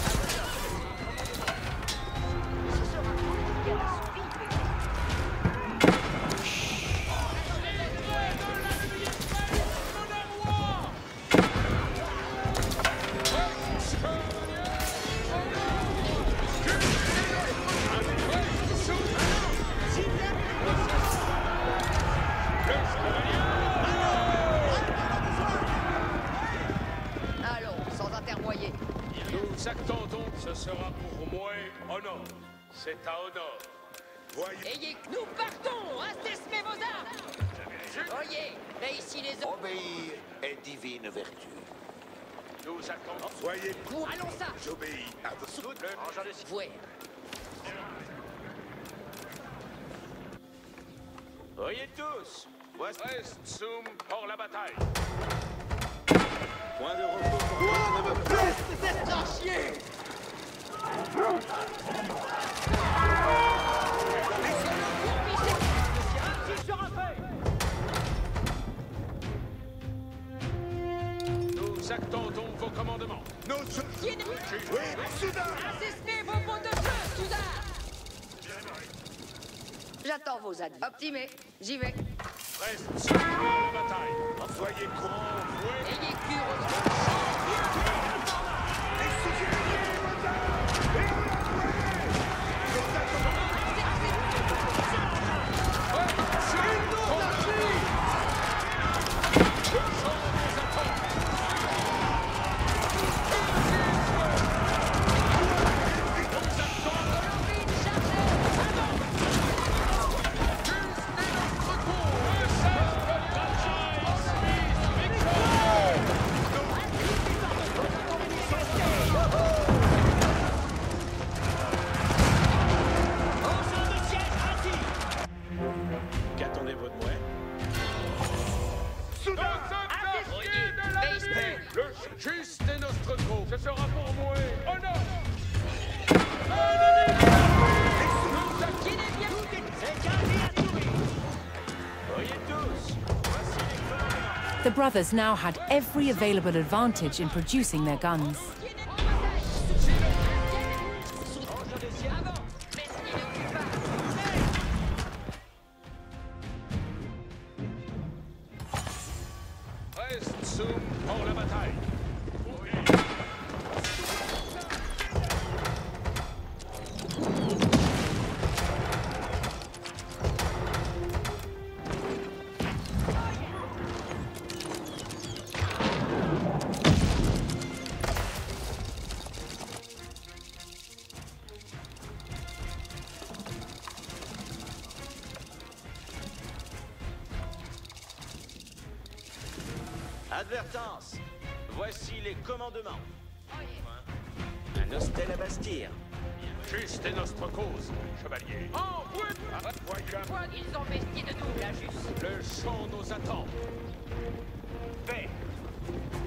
Ce sera pour moi honneur. C'est à honneur. Voyez. Ayez, nous partons. Assesmez vos armes. Voyez, mais ici les hommes. Obéir est divine vertu. Nous attendons. Soyez Nous allons ça. J'obéis à vos Tout le engin de Voir. Voyez tous. Voici. Reste Zoom pour la bataille. Point de repos pour Nous attendons vos commandements. Nos oui, soudain. Assesmez vos pots de feu, Soudard. J'attends vos avis. Optimé. J'y vais. Reste Zoom pour la bataille. Soyez convoués. Ayez cure aux Qu'attendez-vous de moi? Le juste est notre groupe. Ce sera pour moi honneur. Voyez tous. Voici les commandements. The brothers now had every available advantage in producing their guns. Reste Zoom pour la bataille. Advertance. Voici les commandements. Un hostel à Bastille. Juste est notre cause, chevalier. En route. Voyons. Ils ont vesti de nous, la juste. Le champ nous attend. Fait.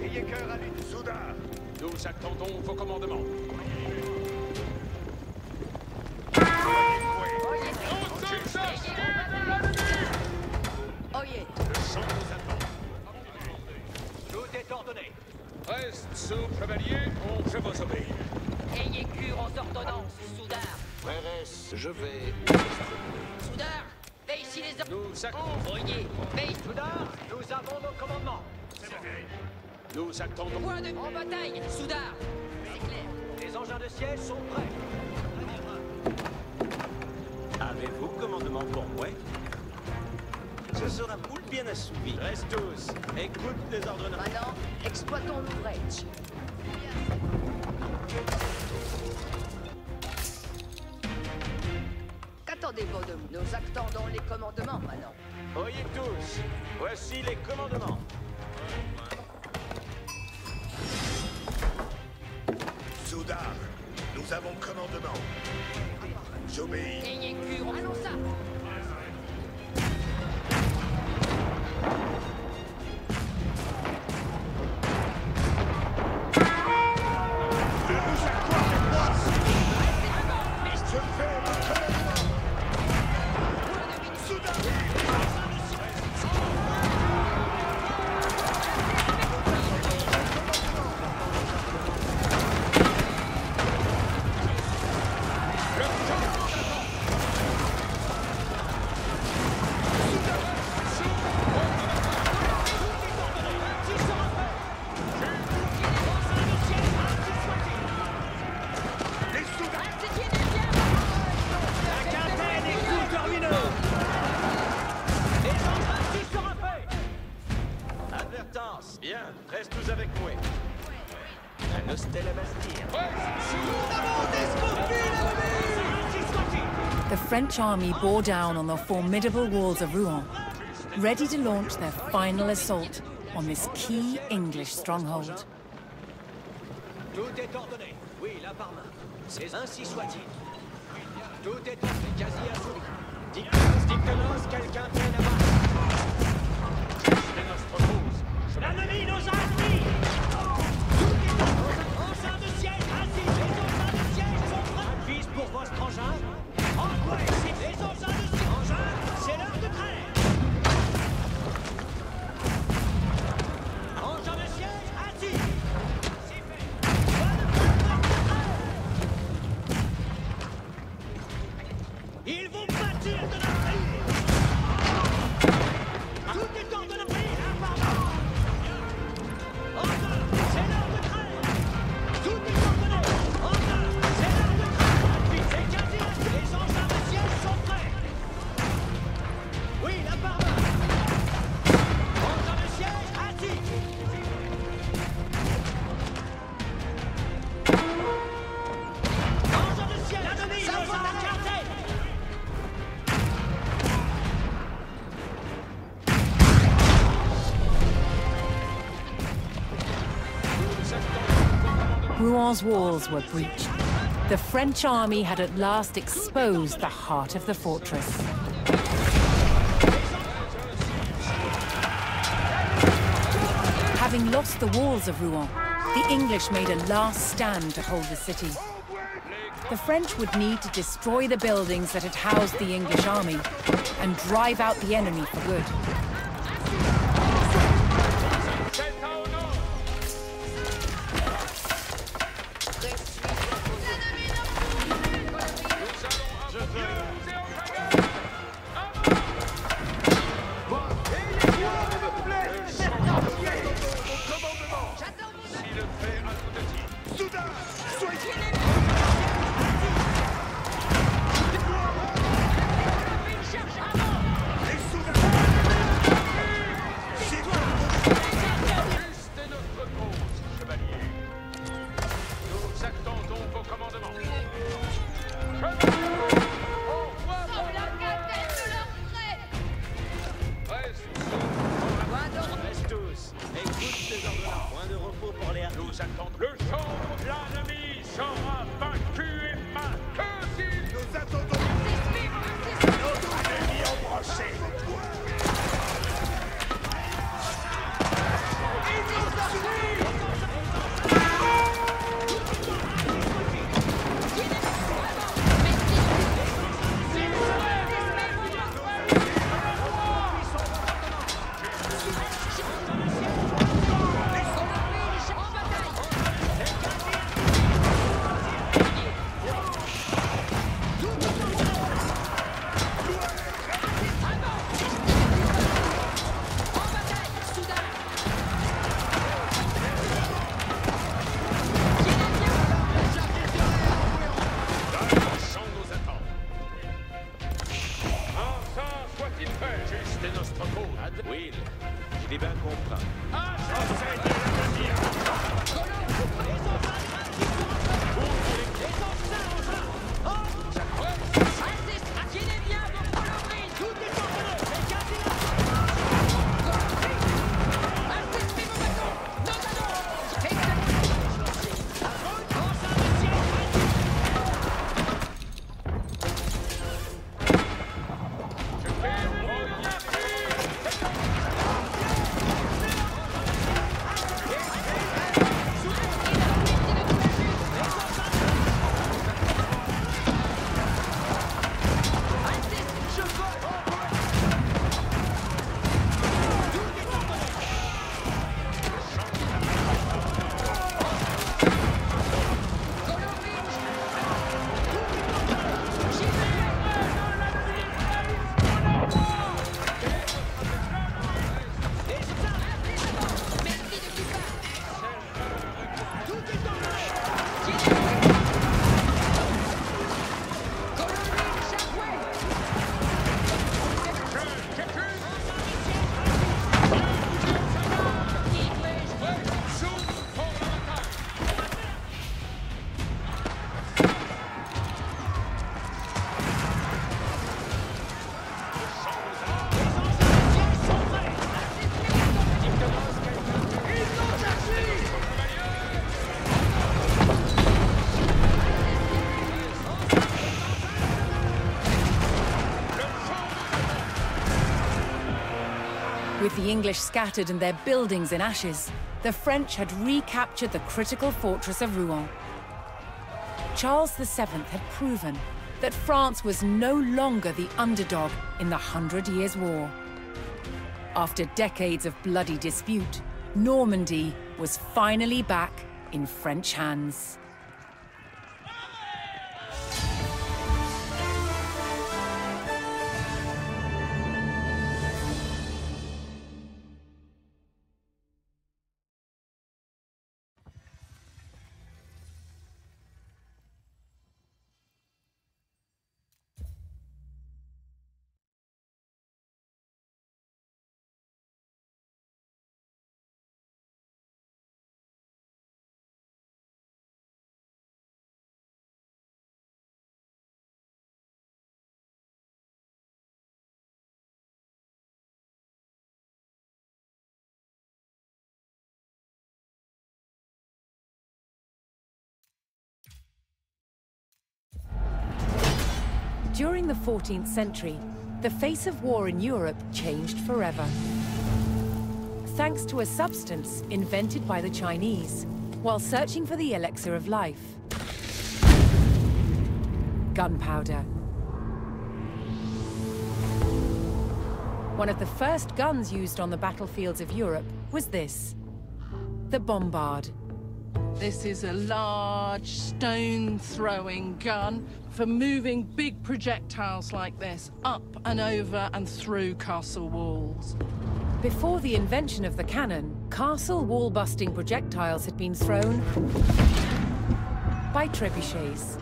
Ayez cœur à l'une. Soudain. Nous attendons vos commandements. Oyez. Le champ nous attend. Tout est ordonné. Reste sous, chevalier, on je vous obéis. Ayez cure aux ordonnances, Soudard. Fréresse, je vais... Soudard, fais ici les hommes. Nous attendons. Voyez, fais Soudard, nous avons nos commandements. Nous attendons. point de en bataille, Soudard. C'est clair. Les engins de siège sont prêts. Avez-vous commandement pour moi? Ce sera poule bien assouvi. Reste tous. Écoute les ordonnances. Maintenant, exploitons l'ouvrage. Qu'attendez-vous de nous? Nous attendons les commandements maintenant. Voyez tous. Voici les commandements. Soudard. Nous avons commandement. J'obéis. Ayez cure. Allons ça. Bien, reste tous avec moi. Un The French army bore down on the formidable walls of Rouen, ready to launch their final assault on this key English stronghold. Tout est ordonné. Oui, là par main. C'est ainsi soit-il. Tout est ordonné, quasi assourdi. Dites-nous, quelqu'un prenne à bas. L'ennemi nous a pris. Engins de siège, ainsi. Les engins de siège sont prêts. Vise pour votre engin. En quoi ici? Les engins de siège. Engin, c'est l'heure de trêve. Engins de siège, ainsi. Ils vont bâtir de la ville. Tout est ordonné, apparemment. Enfin, c'est l'heure de trêve. Tout est ordonné. Enfin, c'est l'heure de trêve. C'est quasi resté. Les engins de siège sont prêts. Oui, apparemment. Engins de siège, assis. Engins de siège, l'ennemi nous a écartés. Rouen's walls were breached. The French army had at last exposed the heart of the fortress. Having lost the walls of Rouen, the English made a last stand to hold the city. The French would need to destroy the buildings that had housed the English army and drive out the enemy for good. English scattered and their buildings in ashes, the French had recaptured the critical fortress of Rouen. Charles VII had proven that France was no longer the underdog in the 100 Years' War. After decades of bloody dispute, Normandy was finally back in French hands. During the 14th century, the face of war in Europe changed forever. Thanks to a substance invented by the Chinese while searching for the elixir of life: gunpowder. One of the first guns used on the battlefields of Europe was this, the bombard. This is a large stone-throwing gun for moving big projectiles like this up and over and through castle walls. Before the invention of the cannon, castle wall-busting projectiles had been thrown by trebuchets.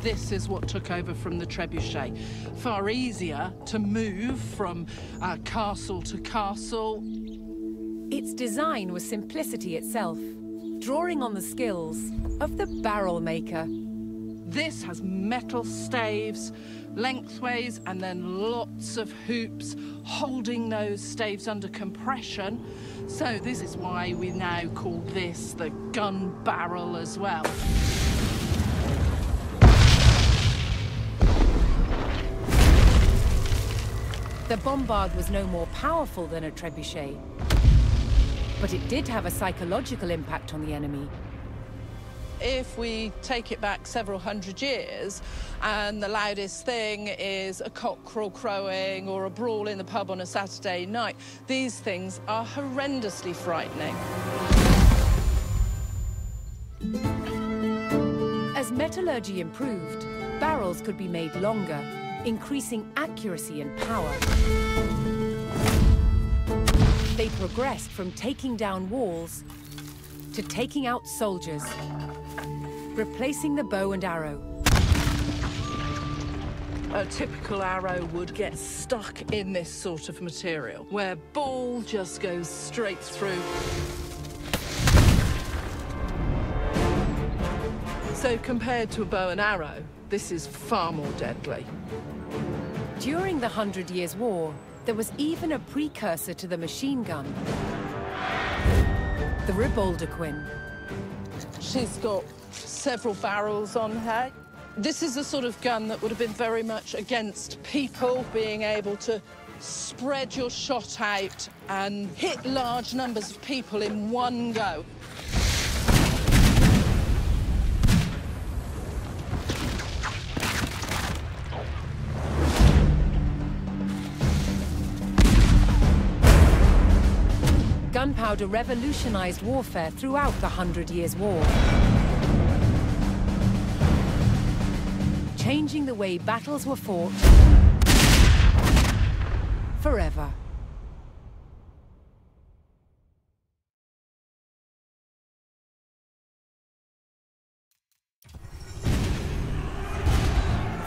This is what took over from the trebuchet. Far easier to move from castle to castle. Its design was simplicity itself, drawing on the skills of the barrel maker. This has metal staves lengthways and then lots of hoops holding those staves under compression. So this is why we now call this the gun barrel as well. The bombard was no more powerful than a trebuchet, but it did have a psychological impact on the enemy. If we take it back several hundred years, and the loudest thing is a cockerel crowing or a brawl in the pub on a Saturday night, these things are horrendously frightening. As metallurgy improved, barrels could be made longer, increasing accuracy and power. They progressed from taking down walls to taking out soldiers, replacing the bow and arrow. A typical arrow would get stuck in this sort of material, where ball just goes straight through. So compared to a bow and arrow, this is far more deadly. During the 100 Years' War, there was even a precursor to the machine gun, the Ribauldequin. She's got several barrels on her. This is the sort of gun that would have been very much against people being able to spread your shot out and hit large numbers of people in one go. Gunpowder revolutionized warfare throughout the 100 Years' War, changing the way battles were fought forever.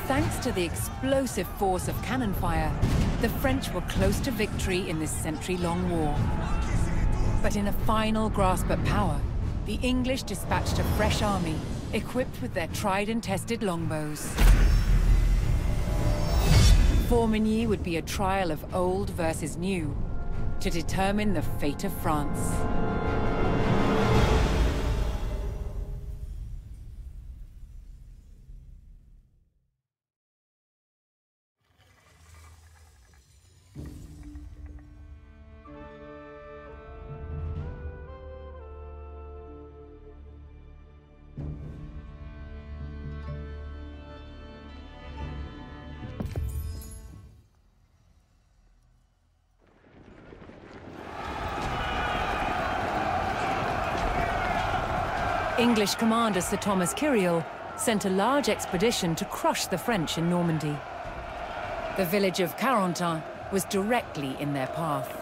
Thanks to the explosive force of cannon fire, the French were close to victory in this century-long war. But in a final grasp at power, the English dispatched a fresh army, equipped with their tried and tested longbows. Formigny would be a trial of old versus new, to determine the fate of France. English commander Sir Thomas Kyriel sent a large expedition to crush the French in Normandy. The village of Carentan was directly in their path.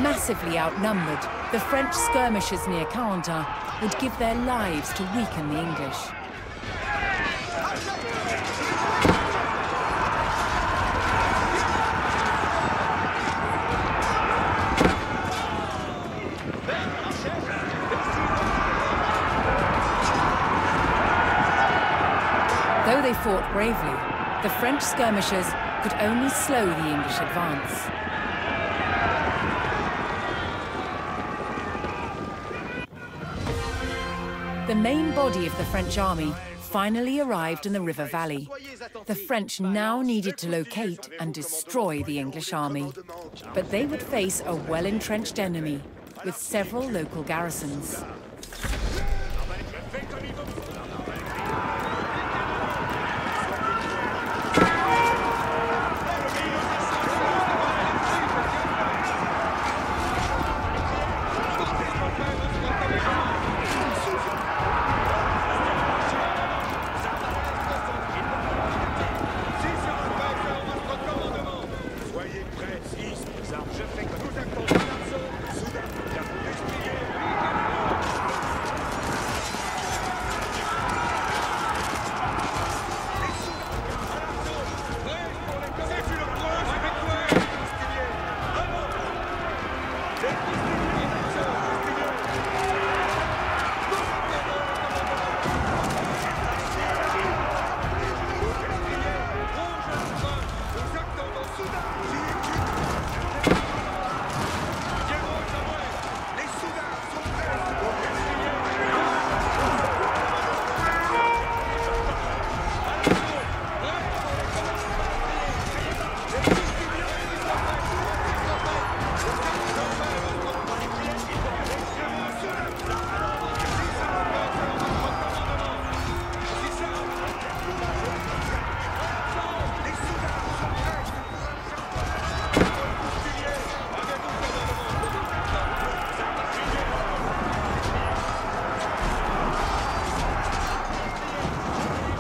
Massively outnumbered, the French skirmishers near Carentan would give their lives to weaken the English. Though they fought bravely, the French skirmishers could only slow the English advance. The main body of the French army finally arrived in the river valley. The French now needed to locate and destroy the English army. But they would face a well-entrenched enemy with several local garrisons.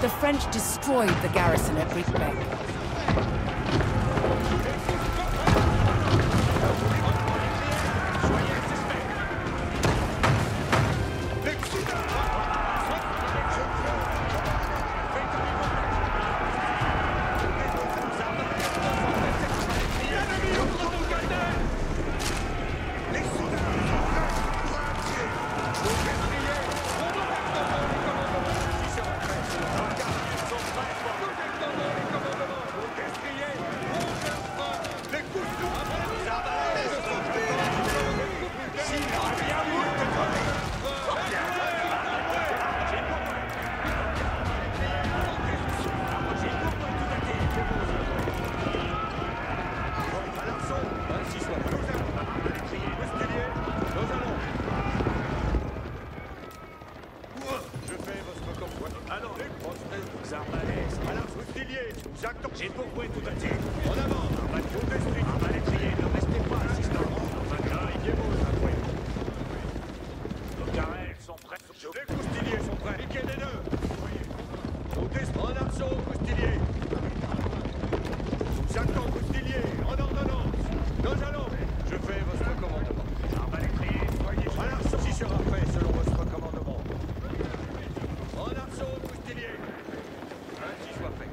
The French destroyed the garrison at Briquebec. J'ai pourquoi tout attaquer. En avant, un bateau d'esprit. Un balétrier, ne restez pas assistant. Enfin, il est beau, ça, oui. Nos carrels sont prêts. Les coustiliers sont prêts. Piquez des deux. En arceau, coustilier. Nous attendons, coustilier. En ordonnance. Nous allons. Je fais votre commandement. Un balétrier, soyez. En arceau, qui sera fait selon votre commandement. En arceau, coustilier. Ainsi soit fait.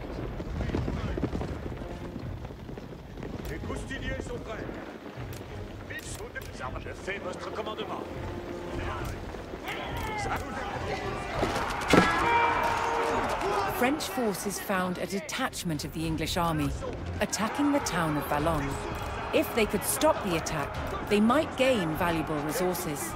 Les coustiliers sont prêts. Je fais votre commandement. French forces found a detachment of the English army attacking the town of Valognes. If they could stop the attack, they might gain valuable resources.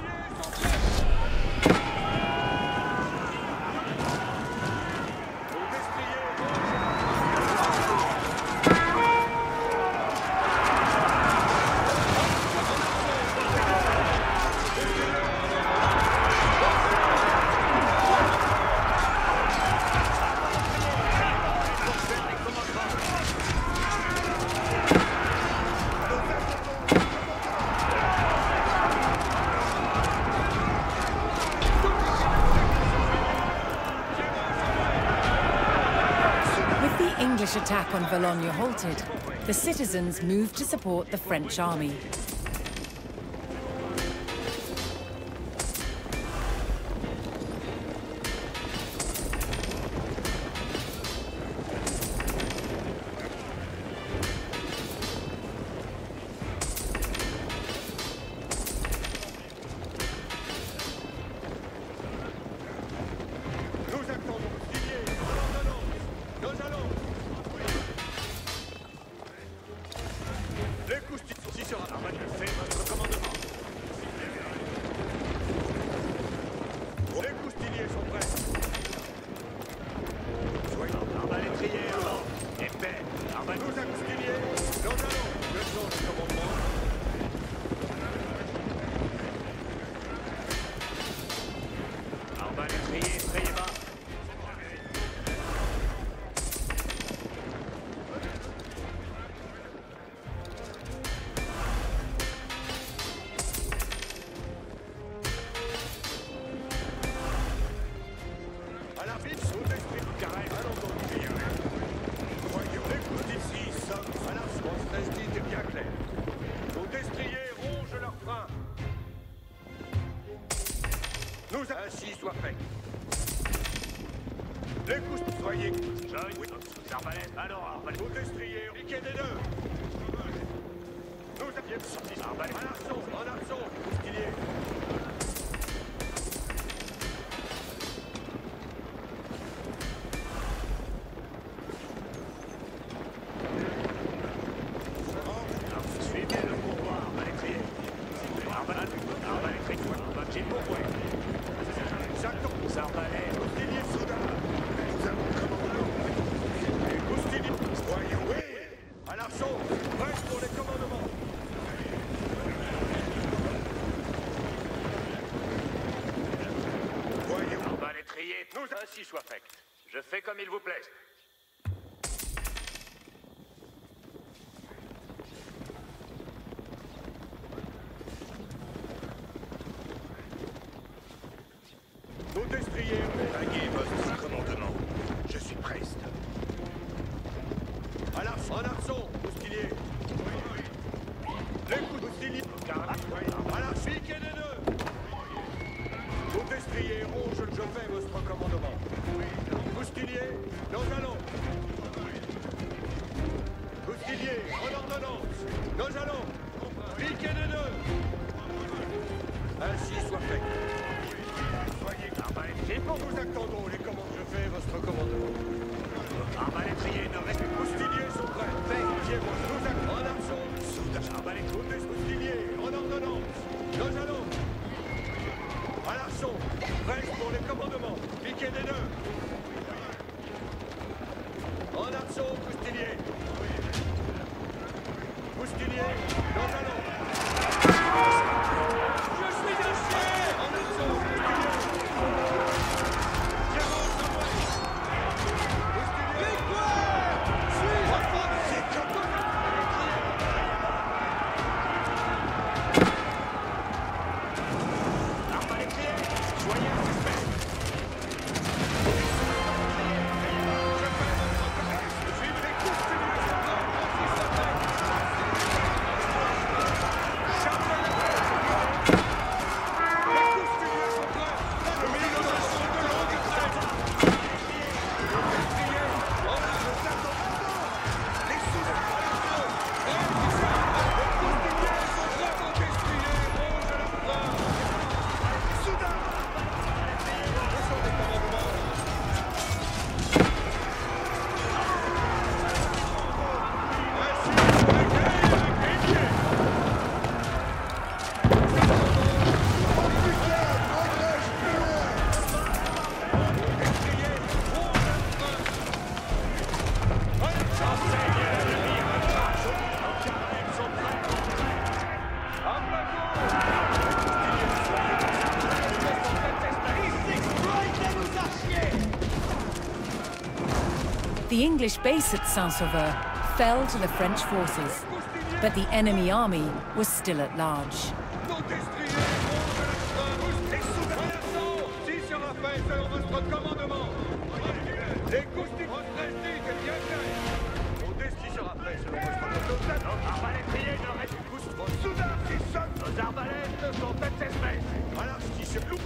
English attack on Boulogne halted, the citizens moved to support the French army. Ainsi soit fait. Les coups, soyez... Arbalète, alors, arbalète. Nos destriers, piquez des deux. Nous avions sorti. Arbalète, en arceau, mousquilier. Suivez le pourboire, arbalétrier. Arbalétrier, j'ai pourboire. Arbalète, mousquilier, soudain. Nous avons commandement. Les mousquiliers, voyons, oui. À l'arceau, prêt pour les commandements. Voyons. Arbalétrier, nous ainsi soit fait. Je fais comme il vous plaise. Nos destriers, vaguez votre commandement. Je suis preste. À l'arceau, en arceau, mousquilier. Les coups de mousquilier. À l'arceau, piquez les deux. Nos destriers rouges, je fais votre commandement. Mousquilier, nous allons. Mousquilier, en ordonnance. Nous allons. Piquez les deux. Ainsi soit fait. Soyez arbalétrier, pour nous attendons les commandes. Je fais votre commandement. Arbalétrier, ne restez. Moustiliers sont prêts. Fait, nous attendons. En arceau. Soudain. Arbalétrier, moustiliers, en ordonnance. Nous allons. À l'arceau. Reste pour les commandements. Piquez des deux. En arceau, moustiliers. Moustiliers, nous allons. Je suis un chien. En arceau, moustiliers. The English base at Saint-Sauveur fell to the French forces, but the enemy army was still at large. Les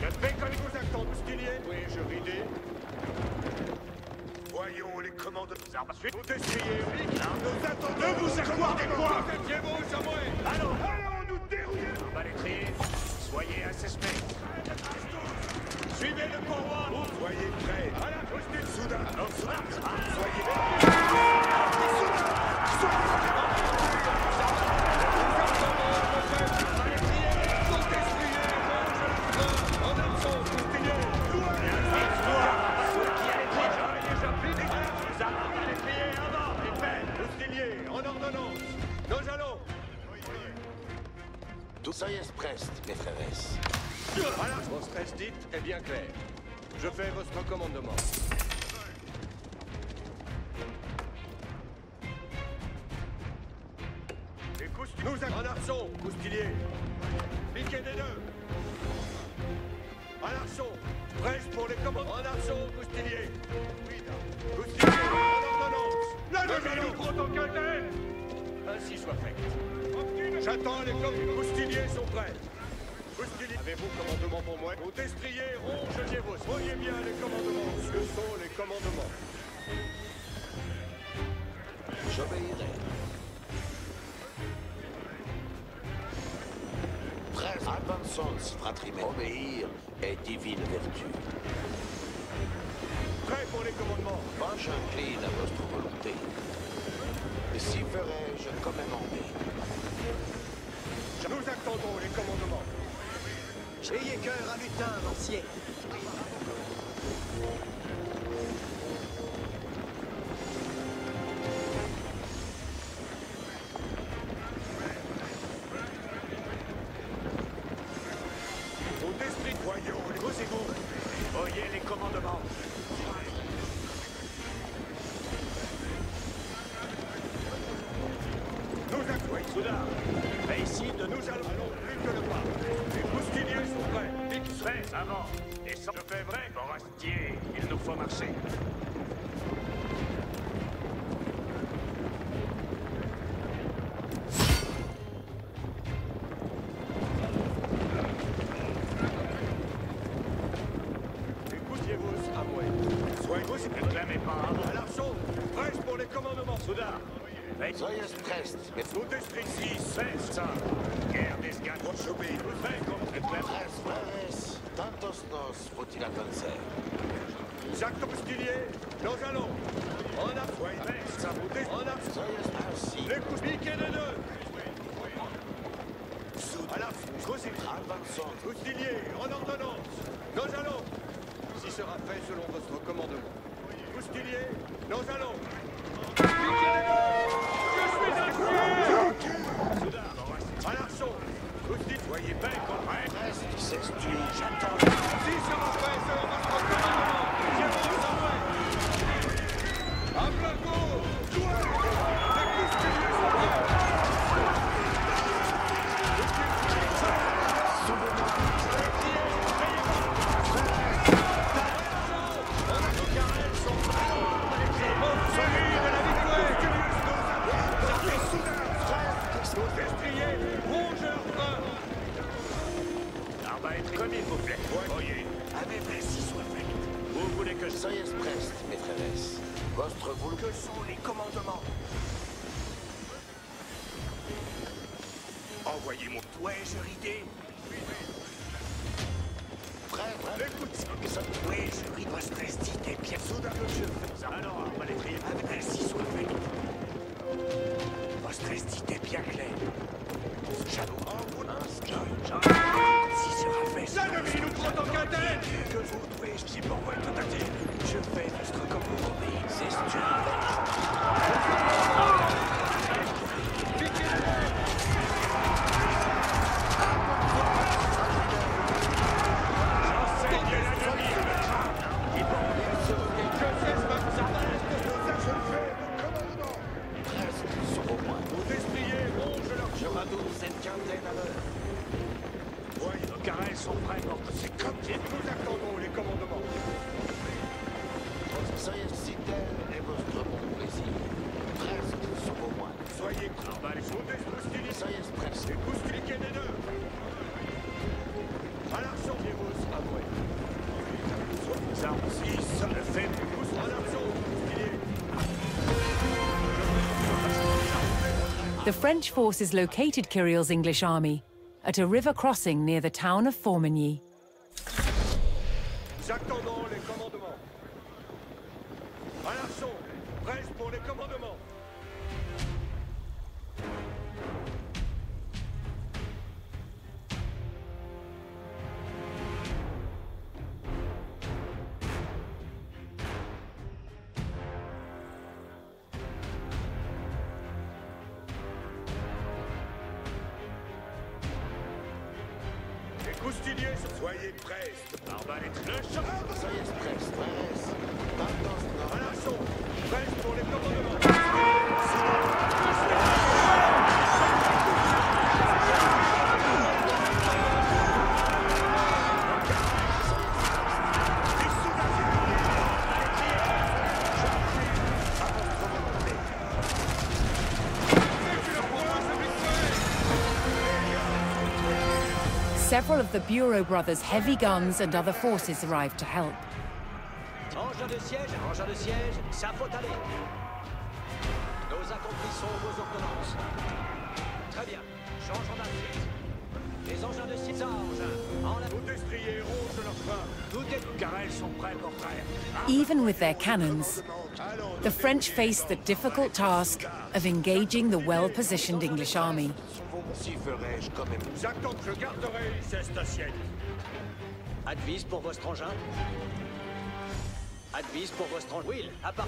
Je fais comme vous attendez, Moustilier. Oui, je ridais. Voyons les commandes. Vous destriez, oui. Nous attendons. Ne vous accordez quoi? Défiez-vous, Samuel. Allons nous dérouiller. Balétrier, soyez assez spectres. Suivez le convoi. Soyez prêts. À la postule. Soudain. Soyez en ordonnance. Nous allons. Tout ça est prest, mes frères. Voilà. Votre esdite est bien clair. Je fais votre commandement. Les coustiliers. Nous en arçon, coustilier. Piquez des deux. En arçon. Prêche pour les commandes. En arçon, coustilier. Coustilier, en ordonnance. La demi-nous protocole. Ainsi soit fait. J'attends les commandes. Coustiliers sont prêts. Coustilier. Avez-vous commandement pour moi? Vos destriers, rongez-vous. Voyez bien les commandements. Ce sont les commandements. J'obéirai. Presse, avançons, fratrimé. Obéir est divine vertu. Prêt pour les commandements. Moi, j'incline à votre volonté. Et si ferai-je comme amendé? Nous attendons les commandements. Ayez cœur à lutin, lancier. Vos esprits, voyons, vos égaux. Voyez les commandements. Nous accueillons, Soudard. Mais ici, de nous allons plus que le pas. Les coustiliers sont prêts. Vite, prêts, avant. Et sans... Je fais vrai, Forestier. Il nous faut marcher. Écoutez-vous à moi. Soyez-vous, ne clamez pas avant. À l'arçon, prêche pour les commandements. Soudard. Soyez prest, mes frères. Nous destriez, c'est ça. Guerre d'escadre. J'obéis. Vous faites comme le clair. Presse, frères, tantos nos faut-il avancer. Jacques Coustilier, nous allons. On a soyez ça vous destriez. On a Soyez ainsi. les coups piqués de deux. À la fousse, Avançons. Coustilier, en ordonnance. Nous allons. Si sera fait selon votre commandement. Coustilier, nous allons. Piquez les deux. Je suis un chien. Soudard, à l'arçon. Coustilier, voyez bien qu'on prête. Preste, sais-tu? J'attends. Si sera fait selon votre commandement. Je vous envoie. À Blanco. Les coustiliers sont prêts. Comme il vous plaît. Voyez, avec ainsi soit fait. Vous voulez que je... Soyez prest, mes frères. Votre volonté. Que sont les commandements? Envoyez-moi. Ouais, je ridais. Frère, Écoute, oui, je ris. Votre esdite est bien soudain que je fais. Alors, Balétrier, avec ainsi soit fait. Votre esdite est bien clair. J'avoue. Si sera fait, ça ne vit nous protocole. Que vous trouvez, si pour moi tentative, je fais votre commandement. C'est Nos carrés sont prêts, donc c'est comme si nous attendons les commandements. armes. Si ça le fait, en arceau. The French forces located Kyriel's English army at a river crossing near the town of Formigny. Nous attendons les commandements. À l'arceau, presse pour les commandements. Coustiniers, soyez prêts. Arbalète, le champ. Soyez prêts, frères. Maintenant, À l'arceau, presse pour les commandements. Several of the Bureau brothers' heavy guns and other forces arrived to help. Engin de siège, ça faut aller. Nous accomplissons vos ordonnances. Très bien, changeons d'assiette. Les engins de siège, en la... Nos destriers rongent leur frein. Tout est... Car elles sont prêtes pour frère. Even with their cannons, the French faced the difficult task of engaging the well-positioned English army. si ferais-je quand même. J'attends que je garderai cette assiette. Advise pour votre engin. Advise pour votre engin. Will, à part.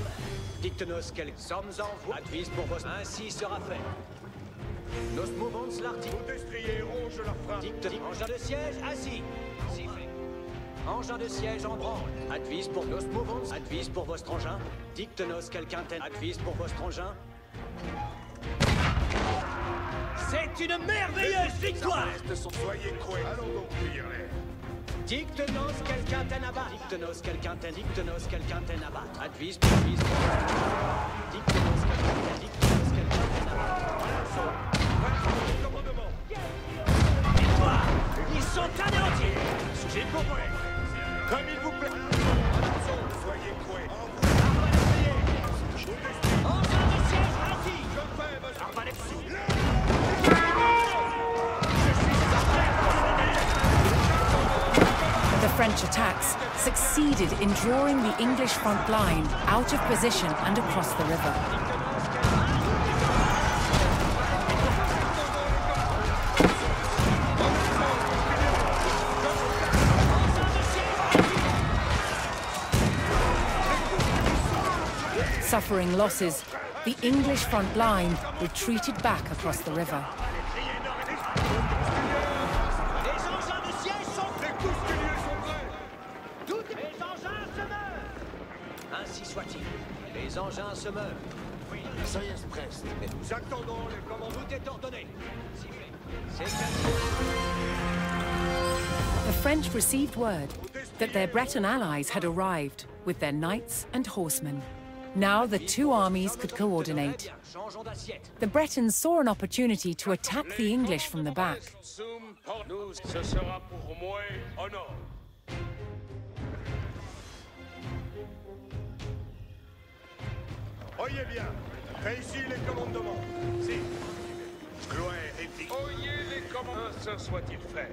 Dicte-nous quelques sommes en vous. Advise pour votre... Ainsi sera fait. Nos mouvements l'article. Nos destriers rongent leur frein. Dicte... Engin de siège, assis. Si fait. Engin de siège en branle. Advise pour nos mouvements. Advise pour votre engin. Dicte-nous quelqu'un. Advise pour votre engin. C'est une merveilleuse victoire! Soyez coués. Allons donc cueillir-les. Dicte-nous quelqu'un t'en abat. Dicte-nous quelqu'un t'en abat. Advise pour advise. Dicte-nous quelqu'un t'en abat. Victoire! Ils sont anéantis! J'ai compris. Comme il vous plaît. Soyez coués. Engin de siège assis! Je fais, monsieur. Arbalète sous. The French attacks succeeded in drawing the English front line out of position and across the river. Suffering losses, the English front line retreated back across the river. Les engins se meurent. Soyez prêts. Nous attendons les commandes. Tout est ordonné. The French received word that their Breton allies had arrived with their knights and horsemen. Now the two armies could coordinate. The Bretons saw an opportunity to attack the English from the back. Ce sera pour moi honneur. Oyez bien. Fais ici les commandements. Si. Gloire et vie. Oyez les commandements, ce soit-il fait.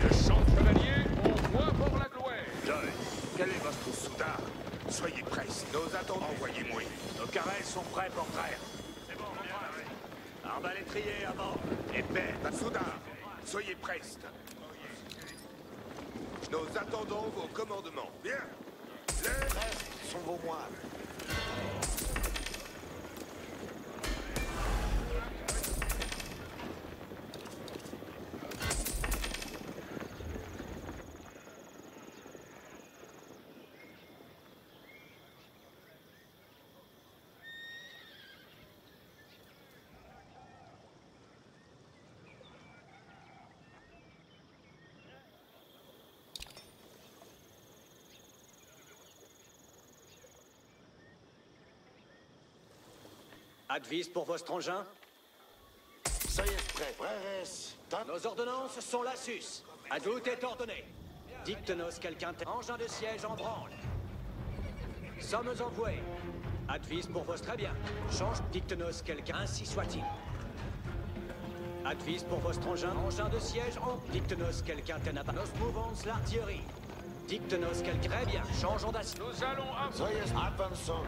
Le champ chevalier, on voit pour la gloire. Joy, quel est votre soudard? Soyez prêts. Nous attendons. Envoyez-moi. Nos carrels sont prêts pour frère. C'est bon, arbalétrier à bord. Épée. Soudard, soyez prestes. Nous attendons vos commandements. Bien. Les restes sont vos moines. Advise pour votre engin. Soyez prêts, frères. Nos ordonnances sont la sus. Tout est ordonné. Dictenos quelqu'un. Engin de siège en branle. Sommes envoyés. Advis pour vos. Très bien. Change. Dictenos quelqu'un. Ainsi soit-il. Advis pour votre engin de siège en. Dictenos quelqu'un. Nos mouvons l'artillerie. Dictenos quelqu'un. Très bien. Changeons d'assiette. Nous allons à... Soyez avançons.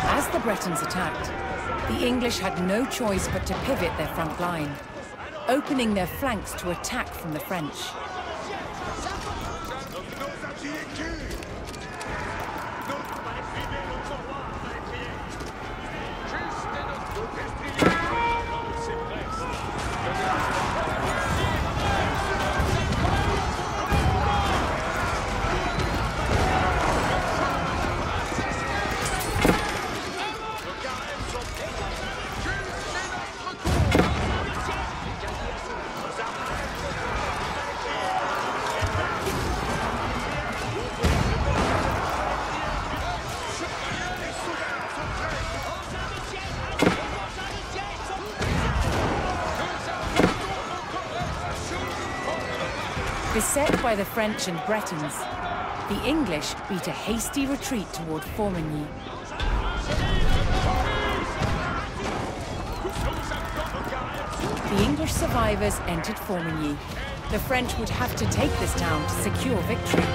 As the Bretons attacked, the English had no choice but to pivot their front line, opening their flanks to attack from the French. Beset by the French and Bretons, the English beat a hasty retreat toward Formigny. The English survivors entered Formigny. The French would have to take this town to secure victory.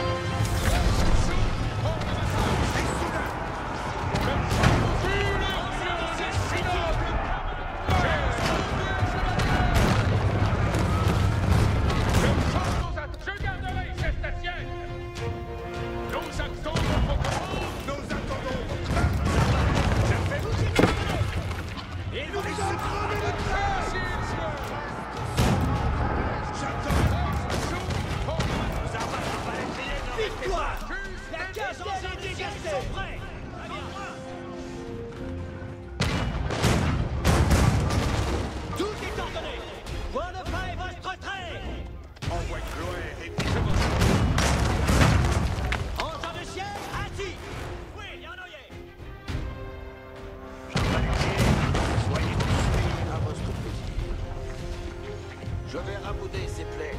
Je vais ramouder ces plaies.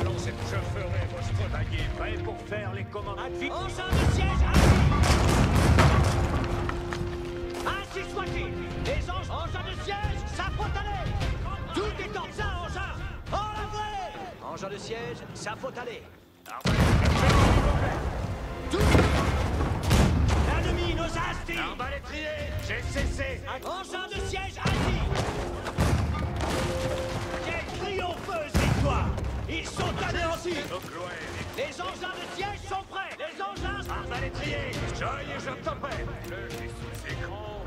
Allons, je ferai votre baguette prêt pour faire les commandes. Engin de siège ainsi soit-il. Les engins de siège, ça faut aller. Tout est en ça, engin. En la vraie. Engin de siège, ça faut aller. Tout. L'ennemi nous a assis. Arbalétrier, j'ai cessé. Engin de siège assis. Quelle triompheuse victoire. Ils sont anéantis. Les engins de siège sont prêts. Les engins... Arbalétrier, joyeux, je t'en prie. Le sous écran.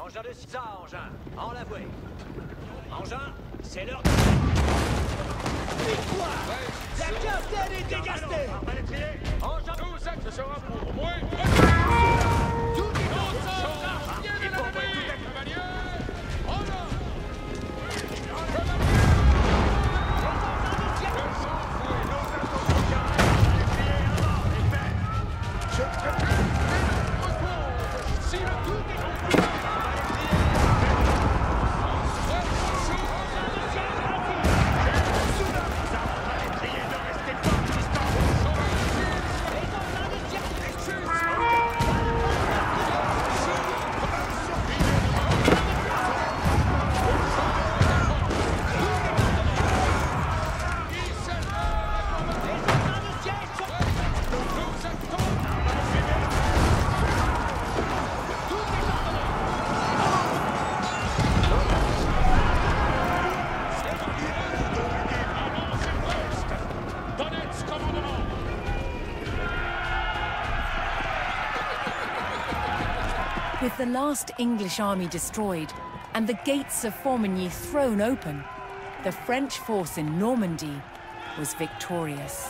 Engin de siège, ça, engin. En l'avouer. Engin, c'est l'heure de... Victoire. La capitaine est dégastée. Arbalétrier, Engin... nous êtes, ce sera pour au moins... Tout est en Il faut envoyer tout à cavalier. With the last English army destroyed and the gates of Formigny thrown open, the French force in Normandy was victorious.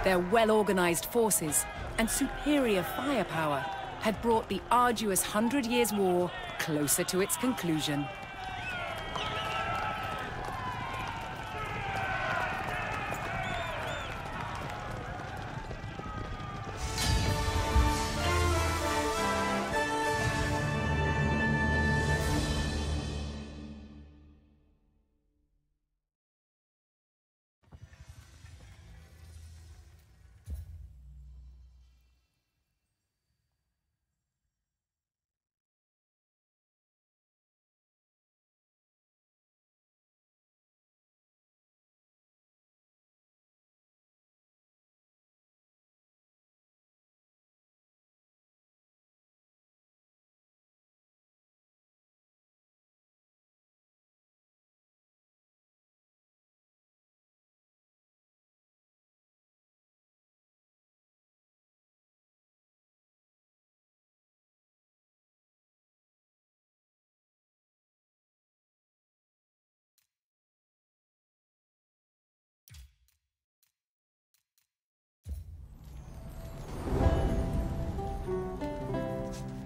Their well-organized forces and superior firepower had brought the arduous 100 Years' War closer to its conclusion.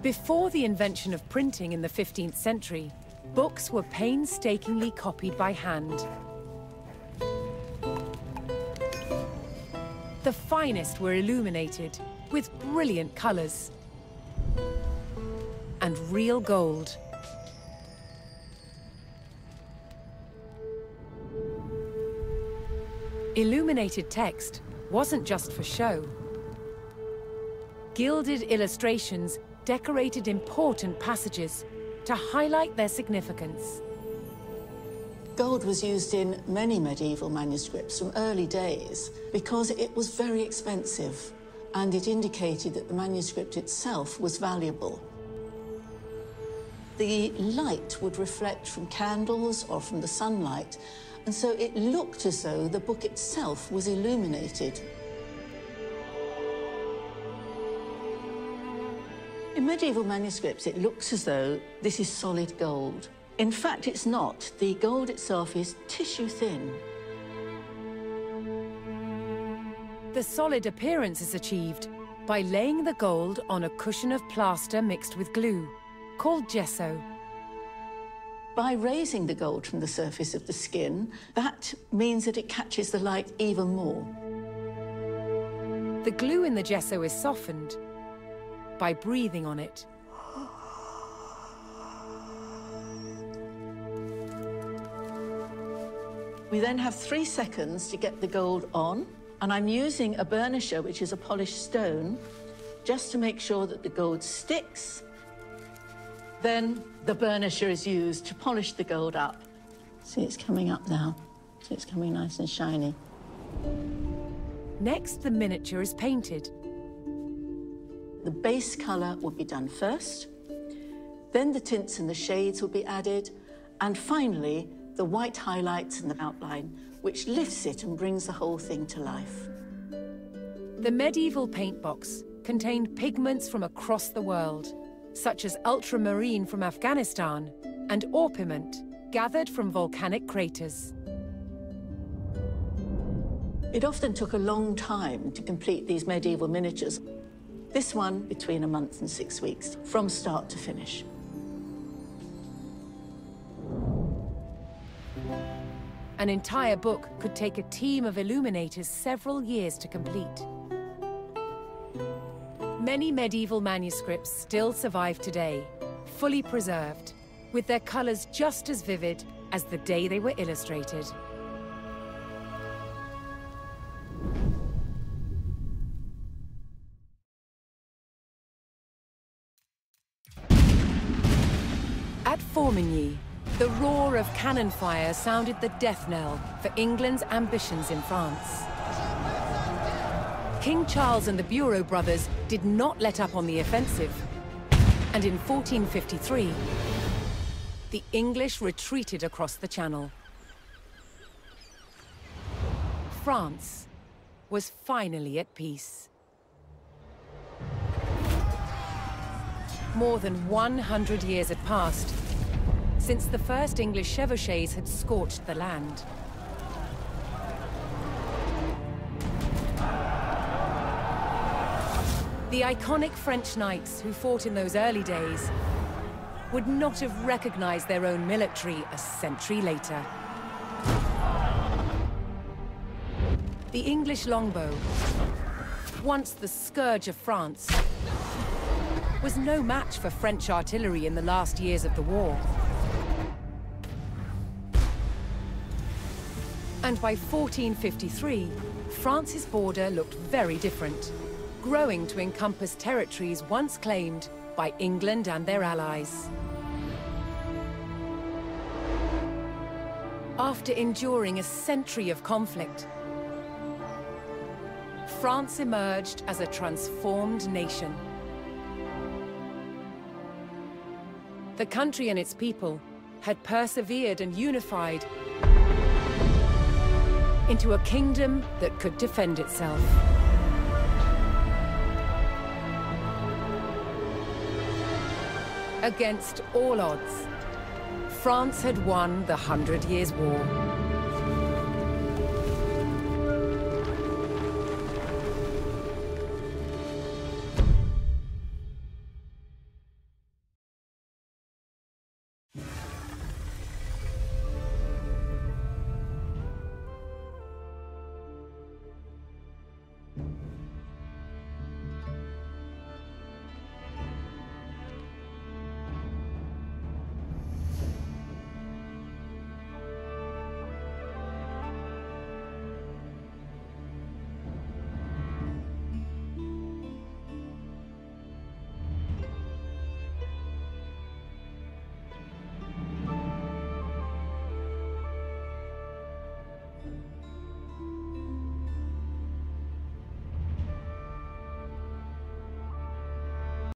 Before the invention of printing in the 15th century, books were painstakingly copied by hand. The finest were illuminated with brilliant colors and real gold. Illuminated text wasn't just for show. Gilded illustrations decorated important passages to highlight their significance. Gold was used in many medieval manuscripts from early days because it was very expensive and it indicated that the manuscript itself was valuable. The light would reflect from candles or from the sunlight, and so it looked as though the book itself was illuminated. In medieval manuscripts, it looks as though this is solid gold. In fact, it's not. The gold itself is tissue thin. The solid appearance is achieved by laying the gold on a cushion of plaster mixed with glue, called gesso. By raising the gold from the surface of the skin, that means that it catches the light even more. The glue in the gesso is softened by breathing on it. We then have 3 seconds to get the gold on, and I'm using a burnisher, which is a polished stone, just to make sure that the gold sticks. Then the burnisher is used to polish the gold up. See, it's coming up now. So it's coming nice and shiny. Next, the miniature is painted. The base colour will be done first, then the tints and the shades will be added, and finally, the white highlights and the outline, which lifts it and brings the whole thing to life. The medieval paint box contained pigments from across the world, such as ultramarine from Afghanistan and orpiment gathered from volcanic craters. It often took a long time to complete these medieval miniatures. This one between a month and 6 weeks, from start to finish. An entire book could take a team of illuminators several years to complete. Many medieval manuscripts still survive today, fully preserved, with their colors just as vivid as the day they were illustrated. At Formigny, the roar of cannon fire sounded the death knell for England's ambitions in France. King Charles and the Bureau brothers did not let up on the offensive, and in 1453, the English retreated across the Channel. France was finally at peace. More than 100 years had passed since the first English chevauchés had scorched the land. The iconic French knights who fought in those early days would not have recognized their own military a century later. The English longbow, once the scourge of France, was no match for French artillery in the last years of the war. And by 1453, France's border looked very different, growing to encompass territories once claimed by England and their allies. After enduring a century of conflict, France emerged as a transformed nation. The country and its people had persevered and unified into a kingdom that could defend itself. Against all odds, France had won the 100 Years' War.